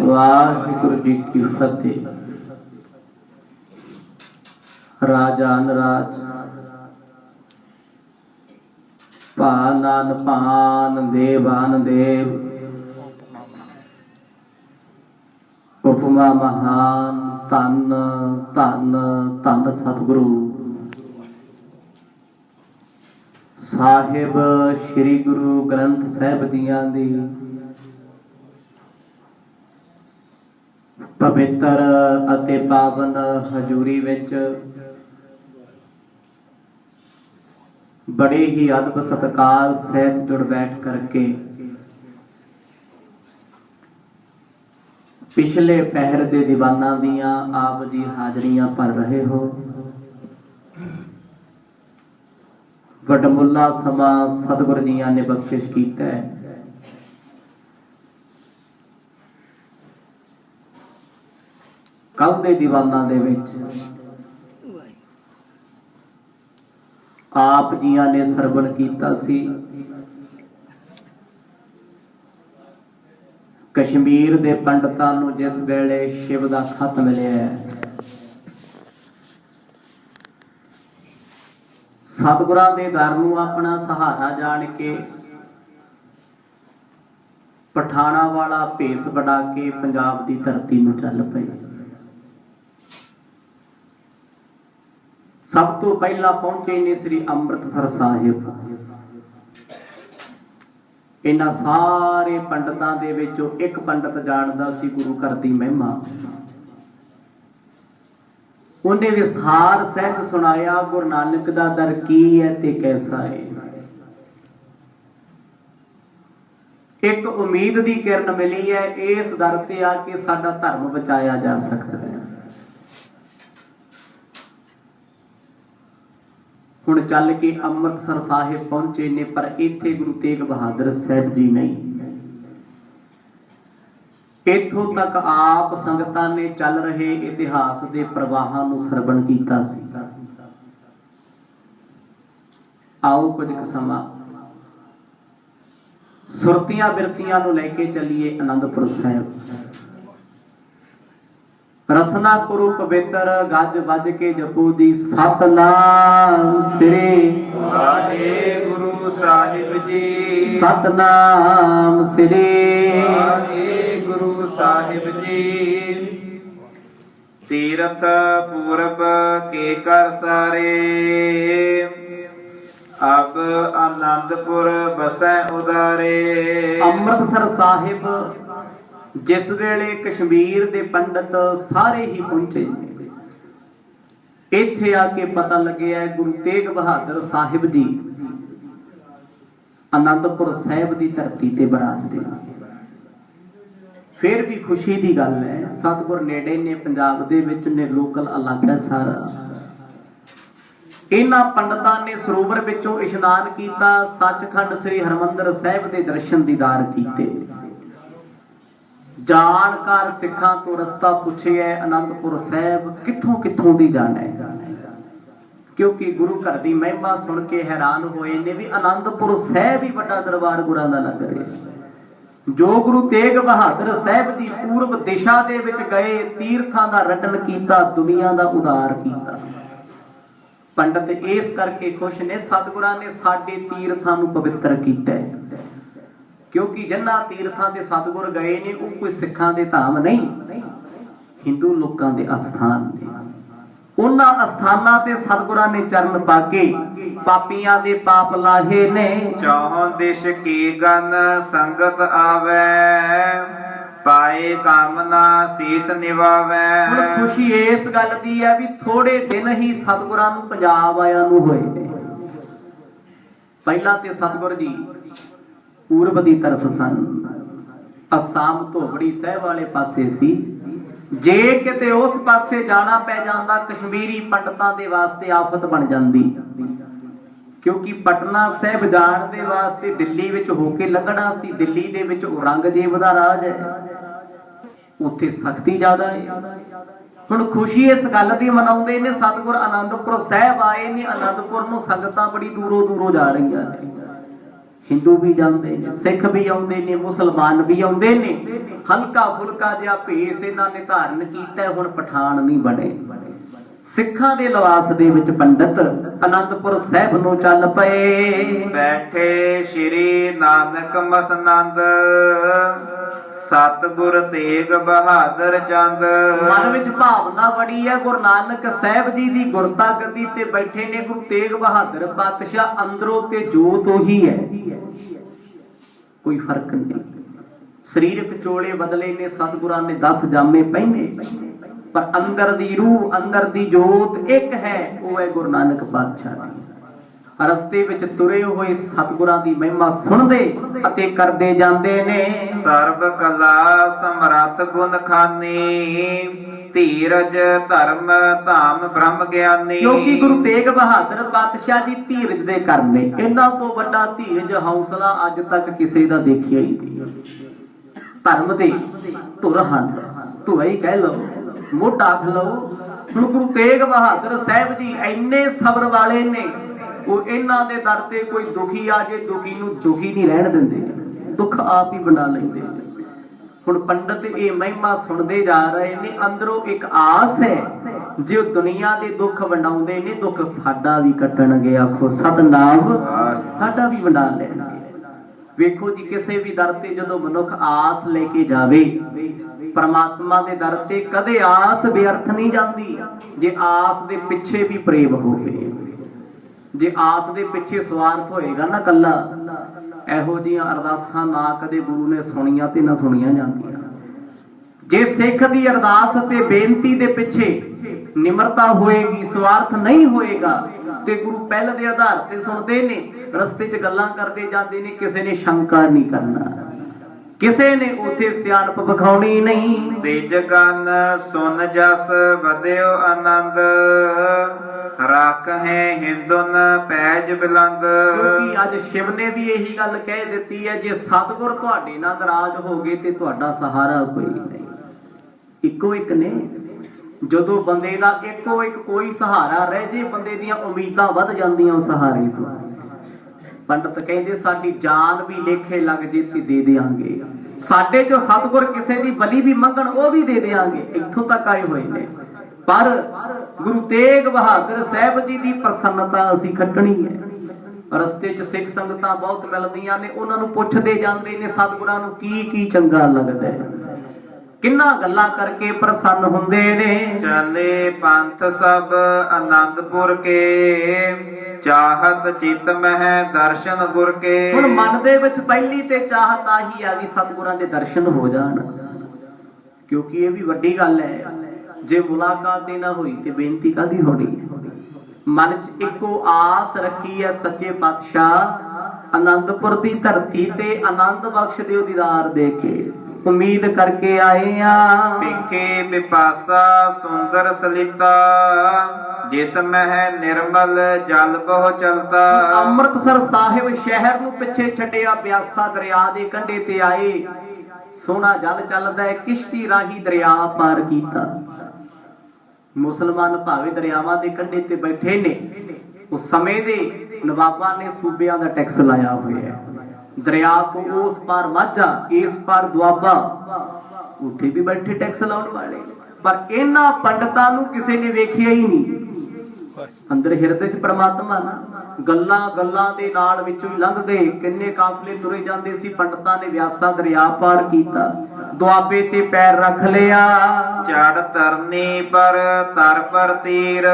वाहिगुरु जी की फतेह। राजान राज पानान पान देवान देव उपमा महान धन धन धन सतगुरु साहिब श्री गुरु ग्रंथ साहिब जियां दी पवित्र अते पावन हजूरी विच बड़े ही अदब सत्कार सहित जुड़ बैठ करके पिछले पहर दे दीवाना दियां आप जी हाजरियां भर रहे हो। वडमुला समा सतगुरु जियां ने बख्शिश कीता है। कल दे दीवाना दे विच आप जियां ने सरवण कीता सी कश्मीर दे पंडितां नूं जिस वेले शिव दा खत मिलिया है, सतगुरां दे दर नूं अपना सहारा जान के पठाणा वाला भेस बड़ा के पंजाब दी धरती नूं चल पए। सब तो पहला पहुंचे ने श्री अमृतसर साहिब। इन्हां सारे पंडितां दे विचों एक पंडित जानदा सी गुरु घर दी महिमा। उन्हें विस्तार सहित सुनाया गुरु नानक दा दर की है ते कैसा है। एक उम्मीद दी किरण मिली है, इस दर ते आके साडा धर्म बचाया जा सकता है। हुण चल के अमृतसर साहिब पहुंचे ने, पर इत्थे गुरु तेग बहादुर साहब जी नहीं। इत्थों तक आप संगतां ने चल रहे इतिहास दे प्रवाहां नूं सरवण कीता सी। आओ कुछ समा सुरतियां बिरतियां नूं लैके चलिए आनंदपुर साहिब। रसना गुरु पवित्र गज बज के जपू दी सतनाम श्री वाहिगुरु साहिब जी। सतनाम श्री वाहिगुरु साहिब जी। तीरथ पूरब के कर सारे अब आनंदपुर बसै उदारे। अमृतसर साहिब जिस वेले कश्मीर दे पंडित सारे ही पहुंचे, इत्थे आके पता लगे गुरु तेग बहादुर साहिब जी आनंदपुर साहिब की धरती ते बराजते। फिर भी खुशी की गल है, सतगुर नेड़े ने पंजाब दे विच ने लोकल इलाका सारा। इन्हां पंडितां ने सरोवर विचों इशनान कीता, सचखंड श्री हरमंदर साहिब दे दर्शन दीदार कीते। जानकार सिखां तो रस्ता पूछे है आनंदपुर साहिब किथों किथों दी जाना है, क्योंकि गुरु घर दी महिमा सुन के हैरान होए ने भी आनंदपुर साहिब ही बड़ा दरबार गुरां दा लग रहा। जो गुरु तेग बहादुर साहिब दी पूर्व दिशा दे विच गए, तीर्थां दा रटन कीता, दुनिया दा उदार कीता। पंडित इस करके खुश ने सतगुरां ने साडे तीर्थां नूं पवित्र कीता है, क्योंकि जिन्हां तीर्थां ते सतगुर गए ने वो कोई सिखां दे धाम नहीं, हिंदू लोकां दे अस्थान ने। उन्हां अस्थानां ते सतगुरां ने चरण पाके पापियां दे पाप लाहे ने। चौहों दिश की गन संगत आवे, पाए कामना सीस निवावे। खुशी इस गल दी है भी थोड़े दिन ही सतगुरां नूं पंजाब आया नूं होए ने। पहला ते सतगुर जी पूर्व की तरफ सन, असाम धोबड़ी साहिब वाले पासे सी। जे किते उस पासे जाना पै जांदा कश्मीरी पंडितां दे वास्ते आफत बन जांदी, क्योंकि पटना साहिब जाण दे वास्ते दिल्ली विच होके लगना सी। दिल्ली दे विच औरंगजेब दा राज है, उत्थे सख्ती ज्यादा है। हुण खुशी इस गल दी मनाउंदे ने सतगुर आनंदपुर साहिब आए ने। आनंदपुर नूं संगतां बड़ी दूरों दूरों जा रहीआं ने। हिंदू भी जाते हैं, सिख भी आते ने, मुसलमान भी आते ने। हल्का फुल्का जिहा भेस इन्हां ने धारण कीता, हुण पठान नहीं बने। सिखां दे लिबास दे विच पंडित आनंदपुर साहिब नूं चल पए। बैठे श्री नानक मसनंद, सतगुर तेग बहादुर चंद। मन विच भावना बड़ी है, गुरु नानक साहिब जी दी गुरता गद्दी ते बैठे ने गुरु तेग बहादुर पातशाह। अंदरों ते जोत ओही है, कोई फर्क नहीं। शरीरक चोले बदले ने, सतगुरां ने 10 जामे पहने, पर अंदर दी रूह, अंदर दी जोत एक है, वो है गुरु नानक पातशाह दी। रस्ते विच तुरे होए सतगुरां दी महिमा सुनदे अते करदे जांदे ने। सर्ब कला समरथ गुण खानी, धीरज धर्म धाम ब्रह्म ज्ञानी। क्योंकि गुरु तेग बहादुर पातशाह जी धीरज दे करने, इन्हां तो वड्डा धीरज हौसला अज तक किसी दा देखिया ही नहीं। धर्म दे धुर हन, धुआ ही कह लो, मोटा आख लो। हुण गुरु तेग बहादुर साहिब जी इन्ने सबर वाले ने, वो इन्हां दे दर ते कोई दुखी आ जाए, दुखी नूं दुखी नहीं रहण दिंदे, दुख आप ही बना लैंदे। हुण पंडित ये महिमा सुनते जा रहे ने, अंदरों एक आस है, जो दुनिया दे दुख वंडाउंदे ने, दुख साडा भी कट्टणगे। आखो सतनाम, साडा भी वंडा लैणगे। वेखो जी, किसी भी दर ते जदों मनुख आस लेके जावे, परमात्मा दे दर ते कदे आस व्यर्थ नहीं जाती। जे आस दे पिछे भी प्रेम होवे, जे आस दे पिछे स्वार्थ होएगा ना कल्ला, ਇਹੋ ਜਿਹੀਆਂ ਅਰਦਾਸਾਂ ਨਾ ਕਦੇ ਗੁਰੂ ਨੇ ਸੁਣੀਆਂ ਤੇ ਨਾ ਸੁਣੀਆਂ ਜਾਂਦੀਆਂ। ਜੇ ਸਿੱਖ ਦੀ ਅਰਦਾਸ ਤੇ ਬੇਨਤੀ ਦੇ ਪਿੱਛੇ ਨਿਮਰਤਾ ਹੋਏਗੀ, ਸਵਾਰਥ ਨਹੀਂ ਹੋਏਗਾ, ਤੇ ਗੁਰੂ ਪਹਿਲ ਦੇ ਆਧਾਰ ਤੇ ਸੁਣਦੇ ਨੇ। ਰਸਤੇ 'ਚ ਗੱਲਾਂ ਕਰਦੇ ਜਾਂਦੇ ਨੇ, ਕਿਸੇ ਨੇ ਸ਼ੰਕਾ ਨਹੀਂ ਕਰਨਾ, ਕਿਸੇ ਨੇ ਉਥੇ ਸਿਆਣਪ ਵਿਖਾਉਣੀ ਨਹੀਂ। ਤੇਜ ਗਨ ਸੁਨ ਜਸ ਵਧਿਓ ਆਨੰਦ, ਰੱਖ ਹੈ ਹਿੰਦੁਨ ਪੈਜ ਬਿਲੰਦ। ਕਿਉਂਕਿ ਅੱਜ ਸ਼ਿਵ ਨੇ ਵੀ ਇਹੀ ਗੱਲ ਕਹਿ ਦਿੱਤੀ ਹੈ, ਜੇ ਸਤਿਗੁਰ ਤੁਹਾਡੇ ਨਾਲ ਨਾਰਾਜ਼ ਹੋ ਗਏ ਤੇ ਤੁਹਾਡਾ ਸਹਾਰਾ ਕੋਈ ਨਹੀਂ। ਇੱਕੋ ਇੱਕ ਨੇ, ਜਦੋਂ ਬੰਦੇ ਦਾ ਇੱਕੋ ਇੱਕ ਕੋਈ ਸਹਾਰਾ ਰਹਿ ਜੇ, ਬੰਦੇ ਦੀਆਂ ਉਮੀਦਾਂ ਵੱਧ ਜਾਂਦੀਆਂ ਉਸ ਸਹਾਰੇ ਤੋਂ। ਪੰਡਤ ਕਹਿੰਦੇ ਸਾਡੀ ਜਾਨ ਵੀ ਲੇਖੇ ਲੱਗ ਜੇ ਤੇ ਦੇ ਦੇਾਂਗੇ, ਸਾਡੇ ਜੋ ਸਤਿਗੁਰ ਕਿਸੇ ਦੀ ਬਲੀ ਵੀ ਮੰਗਣ ਉਹ ਵੀ ਦੇ ਦੇਾਂਗੇ। ਇੱਥੋਂ ਤੱਕ ਆਏ ਹੋਏ ਨੇ। ਪਰ ਗੁਰੂ ਤੇਗ ਬਹਾਦਰ ਸਾਹਿਬ ਜੀ ਦੀ ਪ੍ਰਸੰਨਤਾ ਅਸੀਂ ਖੱਟਣੀ ਹੈ। ਰਸਤੇ 'ਚ ਸਿੱਖ ਸੰਗਤਾਂ ਬਹੁਤ ਮਿਲਦੀਆਂ ਨੇ, ਉਹਨਾਂ ਨੂੰ ਪੁੱਛਦੇ ਜਾਂਦੇ ਨੇ ਸਤਿਗੁਰਾਂ ਨੂੰ ਕੀ ਕੀ ਚੰਗਾ ਲੱਗਦਾ ਹੈ, ਕਿੰਨਾ ਗੱਲਾਂ ਕਰਕੇ ਪ੍ਰਸੰਨ ਹੁੰਦੇ ਨੇ। ਚਲੇ ਪੰਥ ਸਭ ਆਨੰਦਪੁਰ ਕੇ, ਚਾਹਤ ਚਿਤ ਮਹਿ ਦਰਸ਼ਨ ਗੁਰ ਕੇ। ਹੁਣ ਮਨ ਦੇ ਵਿੱਚ ਪਹਿਲੀ ਤੇ ਚਾਹਤ ਆਹੀ ਆ ਵੀ ਸਤਿਗੁਰਾਂ ਦੇ ਦਰਸ਼ਨ ਹੋ ਜਾਣ, ਕਿਉਂਕਿ ਇਹ ਵੀ ਵੱਡੀ ਗੱਲ ਹੈ। ਜੇ ਮੁਲਾਕਾਤ ਹੀ ਨਾ ਹੋਈ ਤੇ ਬੇਨਤੀ ਕਾਹਦੀ ਹੋਣੀ ਹੈ। ਮਨ 'ਚ ਇੱਕੋ ਆਸ ਰੱਖੀ ਹੈ, ਸੱਚੇ ਪਾਤਸ਼ਾਹ ਆਨੰਦਪੁਰ ਦੀ ਧਰਤੀ ਤੇ ਆਨੰਦ ਬਖਸ਼ ਦਿਓ ਦੀਦਾਰ ਦੇ ਕੇ, ਉਮੀਦ ਕਰਕੇ ਆਏ ਆ। ਪਿੱਖੇ ਬਿਪਾਸਾ ਸੁੰਦਰ ਸਲਿਤਾ, ਜਿਸ ਮਹਿ ਨਿਰਮਲ ਜਲ ਬਹੁ ਚਲਤਾ। ਅੰਮ੍ਰਿਤਸਰ ਸਾਹਿਬ ਸ਼ਹਿਰ ਨੂੰ ਪਿੱਛੇ ਛੱਡਿਆ, ਬਿਆਸਾ ਦਰਿਆ ਦੇ ਕੰਢੇ ਤੇ ਆਏ। ਸੋਹਣਾ ਜਲ ਚੱਲਦਾ ਹੈ, ਕਿਸ਼ਤੀ ਰਾਹੀ ਦਰਿਆ ਪਾਰ ਕੀਤਾ। ਮੁਸਲਮਾਨ ਭਾਵੇਂ ਦਰਿਆਵਾਂ ਦੇ ਕੰਢੇ ਤੇ ਬੈਠੇ ਨੇ, ਉਸ ਸਮੇਂ ਦੇ ਨਵਾਬਾਂ ਨੇ ਸੂਬਿਆਂ ਦਾ ਟੈਕਸ ਲਾਇਆ ਹੋਇਆ ਹੈ। ਦਰਿਆ ਤੋਂ ਉਸ ਪਾਰ ਮਾਝਾ, ਇਸ ਪਾਰ ਦੁਆਬਾ, ਉੱਥੇ ਵੀ ਬੈਠੇ ਟੈਕਸ ਲਾਉਣ ਵਾਲੇ। ਪਰ ਇਹਨਾਂ ਪੰਡਤਾਂ ਨੂੰ ਕਿਸੇ ਨੇ ਵੇਖਿਆ ਹੀ ਨਹੀਂ। ਅੰਦਰ ਹਿਰਦੇ 'ਚ ਪ੍ਰਮਾਤਮਾ ਨਾ, ਗੱਲਾਂ ਗੱਲਾਂ ਦੇ ਨਾਲ ਵਿੱਚੋਂ ਹੀ ਲੰਘ ਗਏ। ਕਿੰਨੇ ਕਾਫਲੇ ਤੁਰੇ ਜਾਂਦੇ ਸੀ, ਪੰਡਤਾਂ ਨੇ ਬਿਆਸਾ ਦਰਿਆ ਪਾਰ ਕੀਤਾ, ਦੁਆਬੇ ਤੇ ਪੈਰ ਰੱਖ ਲਿਆ। ਚੜ ਤਰਨੀ ਪਰ ਤਰ ਪਰ ਤੀਰ,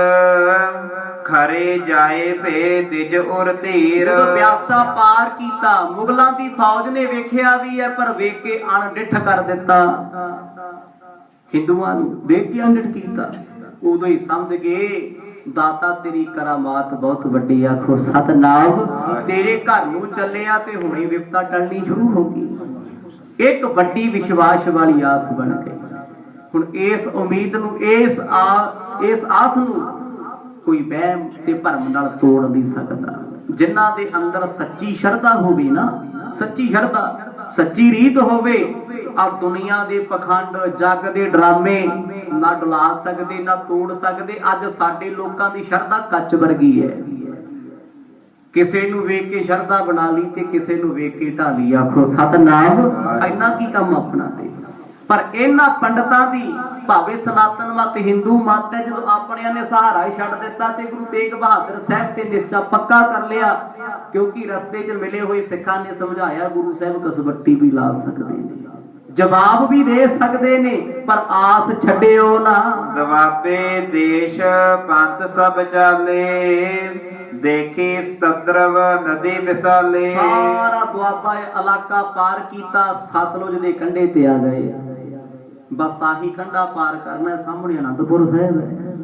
ਖਰੇ ਜਾਏ ਭੇ ਦਿਜ ਉਰ ਧੀਰ। ਬਿਆਸਾ ਪਾਰ ਕੀਤਾ, ਮੁਗਲਾਂ ਦੀ ਫੌਜ ਨੇ ਵੇਖਿਆ ਵੀ ਹੈ, ਪਰ ਵੇਖ ਕੇ ਅਣਡਿੱਠ ਕਰ ਦਿੱਤਾ। ਹਿੰਦੂਆਂ ਨੂੰ ਦੇਖ ਕੇ ਅਣਡਿੱਠ ਕੀਤਾ। ਉਦੋਂ ਹੀ ਸਮਝ ਗਏ ਦਾਤਾ ਤੇਰੀ ਕਰਾਮਾਤ ਬਹੁਤ ਵੱਡੀ। ਆਖੋ ਸਤਨਾਮ, ਤੇਰੇ ਘਰ ਨੂੰ ਚੱਲਿਆ ਤੇ ਹੁਣੇ ਵਿਪਤਾ ਟਲਣੀ ਸ਼ੁਰੂ ਹੋ ਗਈ। ਇੱਕ ਵੱਡੀ ਵਿਸ਼ਵਾਸ ਵਾਲੀ ਆਸ ਬਣ ਗਈ। ਹੁਣ ਇਸ ਉਮੀਦ ਨੂੰ, ਇਸ ਆਸ ਨੂੰ ਕੋਈ ਵਹਿਮ ਤੇ ਭਰਮ ਨਾਲ ਤੋੜ ਨਹੀਂ ਸਕਦਾ। ਜਿਨ੍ਹਾਂ ਦੇ ਅੰਦਰ ਸੱਚੀ ਸ਼ਰਧਾ ਹੋਵੇ ਨਾ, ਸੱਚੀ ਸ਼ਰਧਾ, ਸੱਚੀ ਰੀਤ ਹੋਵੇ, ਆ ਦੁਨੀਆ ਦੇ ਪਖੰਡ, ਜੱਗ ਦੇ ਡਰਾਮੇ ਨਾ ਡੁਲਾ ਸਕਦੇ, ਨਾ ਤੋੜ ਸਕਦੇ। ਅੱਜ ਸਾਡੇ ਲੋਕਾਂ ਦੀ ਸ਼ਰਧਾ ਕੱਚ ਵਰਗੀ ਹੈ। ਕਿਸੇ ਨੂੰ ਵੇਖ ਕੇ ਸ਼ਰਧਾ ਬਣਾ ਲਈ ਤੇ ਕਿਸੇ ਨੂੰ ਵੇਖ ਕੇ ਢਾਲੀ। ਆਖੋ ਸਤਨਾਮ। ਇੰਨਾ ਕੀ ਕੰਮ ਆਪਣਾ ਤੇ। ਪਰ ਇਹਨਾਂ ਪੰਡਤਾਂ ਦੀ ਭਾਵੇਂ ਸਨਾਤਨ ਮਤ ਹਿੰਦੂ ਮਤ ਹੈ, ਜਦੋਂ ਆਪਣਿਆਂ ਨੇ ਸਹਾਰਾ ਹੀ ਛੱਡ ਦਿੱਤਾ ਤੇ ਗੁਰੂ ਤੇਗ ਬਹਾਦਰ ਸਾਹਿਬ ਤੇ ਨਿਸ਼ਚਾ ਪੱਕਾ ਕਰ ਲਿਆ। ਕਿਉਂਕਿ ਰਸਤੇ 'ਚ ਮਿਲੇ ਹੋਏ ਸਿੱਖਾਂ ਨੇ ਸਮਝਾਇਆ ਗੁਰੂ ਸਾਹਿਬ ਕਸਵੱਟੀ ਵੀ ਲਾ ਸਕਦੇ ਨੇ, ਜਵਾਬ ਵੀ ਦੇ ਸਕਦੇ ਨੇ, ਪਰ ਆਸ ਛੱਡਿਓ ਨਾ। ਦਵਾਬੇ ਦੇਸ਼ ਪੰਥ ਸਭ ਚਾਲੇ, ਦੇਖੀ ਸਤਦਰਵ ਨਦੀ ਵਿਸਾਲੇ। ਸਾਰਾ ਦੁਆਬਾ ਇਲਾਕਾ ਪਾਰ ਕੀਤਾ, ਸਤਲੁਜ ਦੇ ਕੰਢੇ ਤੇ ਆ ਗਏ। ਬਸ ਆਹੀ ਕੰਢਾ ਪਾਰ ਕਰਨਾ, ਸਾਹਮਣੇ ਅਨੰਦਪੁਰ ਸਾਹਿਬ ਹੈ।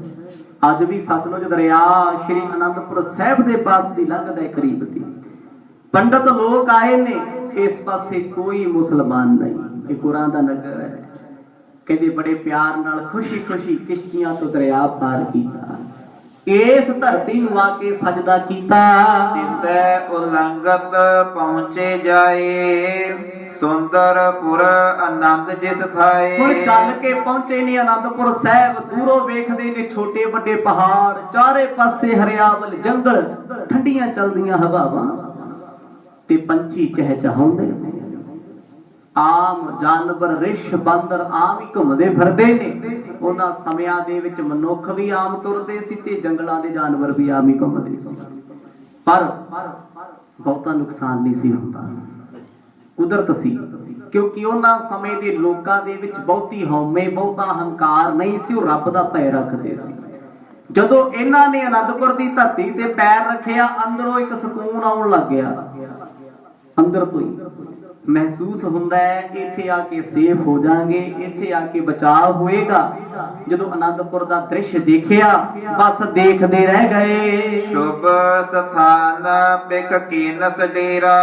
ਅੱਜ ਵੀ ਸਤਲੁਜ ਦਰਿਆ ਸ਼੍ਰੀ ਅਨੰਦਪੁਰ ਸਾਹਿਬ ਦੇ ਪਾਸ ਦੀ ਲੰਘਦਾ ਹੈ ਕਰੀਬ ਦੀ। ਪੰਡਤ ਲੋਕ ਆਏ ਨੇ, ਇਸ ਪਾਸੇ ਕੋਈ ਮੁਸਲਮਾਨ ਨਹੀਂ। ਇਹ ਗੁਰਾਂ ਦਾ ਨਗਰ ਹੈ। ਕਹਿੰਦੇ ਬੜੇ ਪਿਆਰ ਨਾਲ ਖੁਸ਼ੀ ਖੁਸ਼ੀ ਕਿਸ਼ਤੀਆਂ ਤੋਂ ਦਰਿਆ ਪਾਰ ਕੀਤਾ, ਇਸ ਧਰਤੀ ਨੂੰ ਆ ਕੇ ਸਜਦਾ ਕੀਤਾ। ਤਿਸੈ ਉਲੰਘਤ ਪਹੁੰਚੇ ਜਾਏ, ਸੁੰਦਰਪੁਰ ਆਨੰਦ ਜਿਸ ਥਾਏ। ਹੁਣ ਚੱਲ ਕੇ ਪਹੁੰਚੇ ਨੇ ਅਨੰਦਪੁਰ ਸਾਹਿਬ। ਦੂਰੋਂ ਵੇਖਦੇ ਨੇ ਛੋਟੇ ਵੱਡੇ ਪਹਾੜ, ਚਾਰੇ ਪਾਸੇ ਹਰਿਆਵਲ ਜੰਗਲ, ਠੰਡੀਆਂ ਚਲਦੀਆਂ ਹਵਾਵਾਂ ਤੇ ਪੰਛੀ ਚਹਿਚਹਾਉਂਦੇ ਨੇ। ਆਮ ਜਾਨਵਰ ਰਿਛ ਬਾਂਦਰ ਆਮ ਹੀ ਘੁੰਮਦੇ ਫਿਰਦੇ ਨੇ। ਉਹਨਾਂ ਸਮਿਆਂ ਦੇ ਵਿੱਚ ਮਨੁੱਖ ਵੀ ਆਮ ਤੁਰਦੇ ਸੀ ਤੇ ਜੰਗਲਾਂ ਦੇ ਜਾਨਵਰ ਵੀ ਆਮ ਹੀ ਘੁੰਮਦੇ ਸੀ, ਪਰ ਬਹੁਤਾ ਨੁਕਸਾਨ ਨਹੀਂ ਸੀ ਹੁੰਦਾ। ਕੁਦਰਤ ਸੀ, ਕਿਉਂਕਿ ਉਹਨਾਂ ਸਮੇਂ ਦੇ ਲੋਕਾਂ ਦੇ ਵਿੱਚ ਬਹੁਤੀ ਹਉਮੈ, ਬਹੁਤਾ ਹੰਕਾਰ ਨਹੀਂ ਸੀ। ਉਹ ਰੱਬ ਦਾ ਭੈ ਰੱਖਦੇ ਸੀ। ਜਦੋਂ ਇਹਨਾਂ ਨੇ ਅਨੰਦਪੁਰ ਦੀ ਧਰਤੀ ਤੇ ਪੈਰ ਰੱਖਿਆ, ਅੰਦਰੋਂ ਇੱਕ ਸਕੂਨ ਆਉਣ ਲੱਗ ਗਿਆ। ਅੰਦਰ ਤੋਂ ਹੀ ਮਹਿਸੂਸ ਹੁੰਦਾ ਹੈ ਇੱਥੇ ਆ ਕੇ ਸੇਫ ਹੋ ਜਾਾਂਗੇ, ਇੱਥੇ ਆ ਕੇ ਬਚਾਅ ਹੋਏਗਾ। ਜਦੋਂ ਅਨੰਦਪੁਰ ਦਾ ਦ੍ਰਿਸ਼ ਦੇਖਿਆ, ਬਸ ਦੇਖਦੇ ਰਹਿ ਗਏ। ਸ਼ੁਭ ਸਥਾਨ ਬਿਕ ਕੀਨਸ ਡੇਰਾ,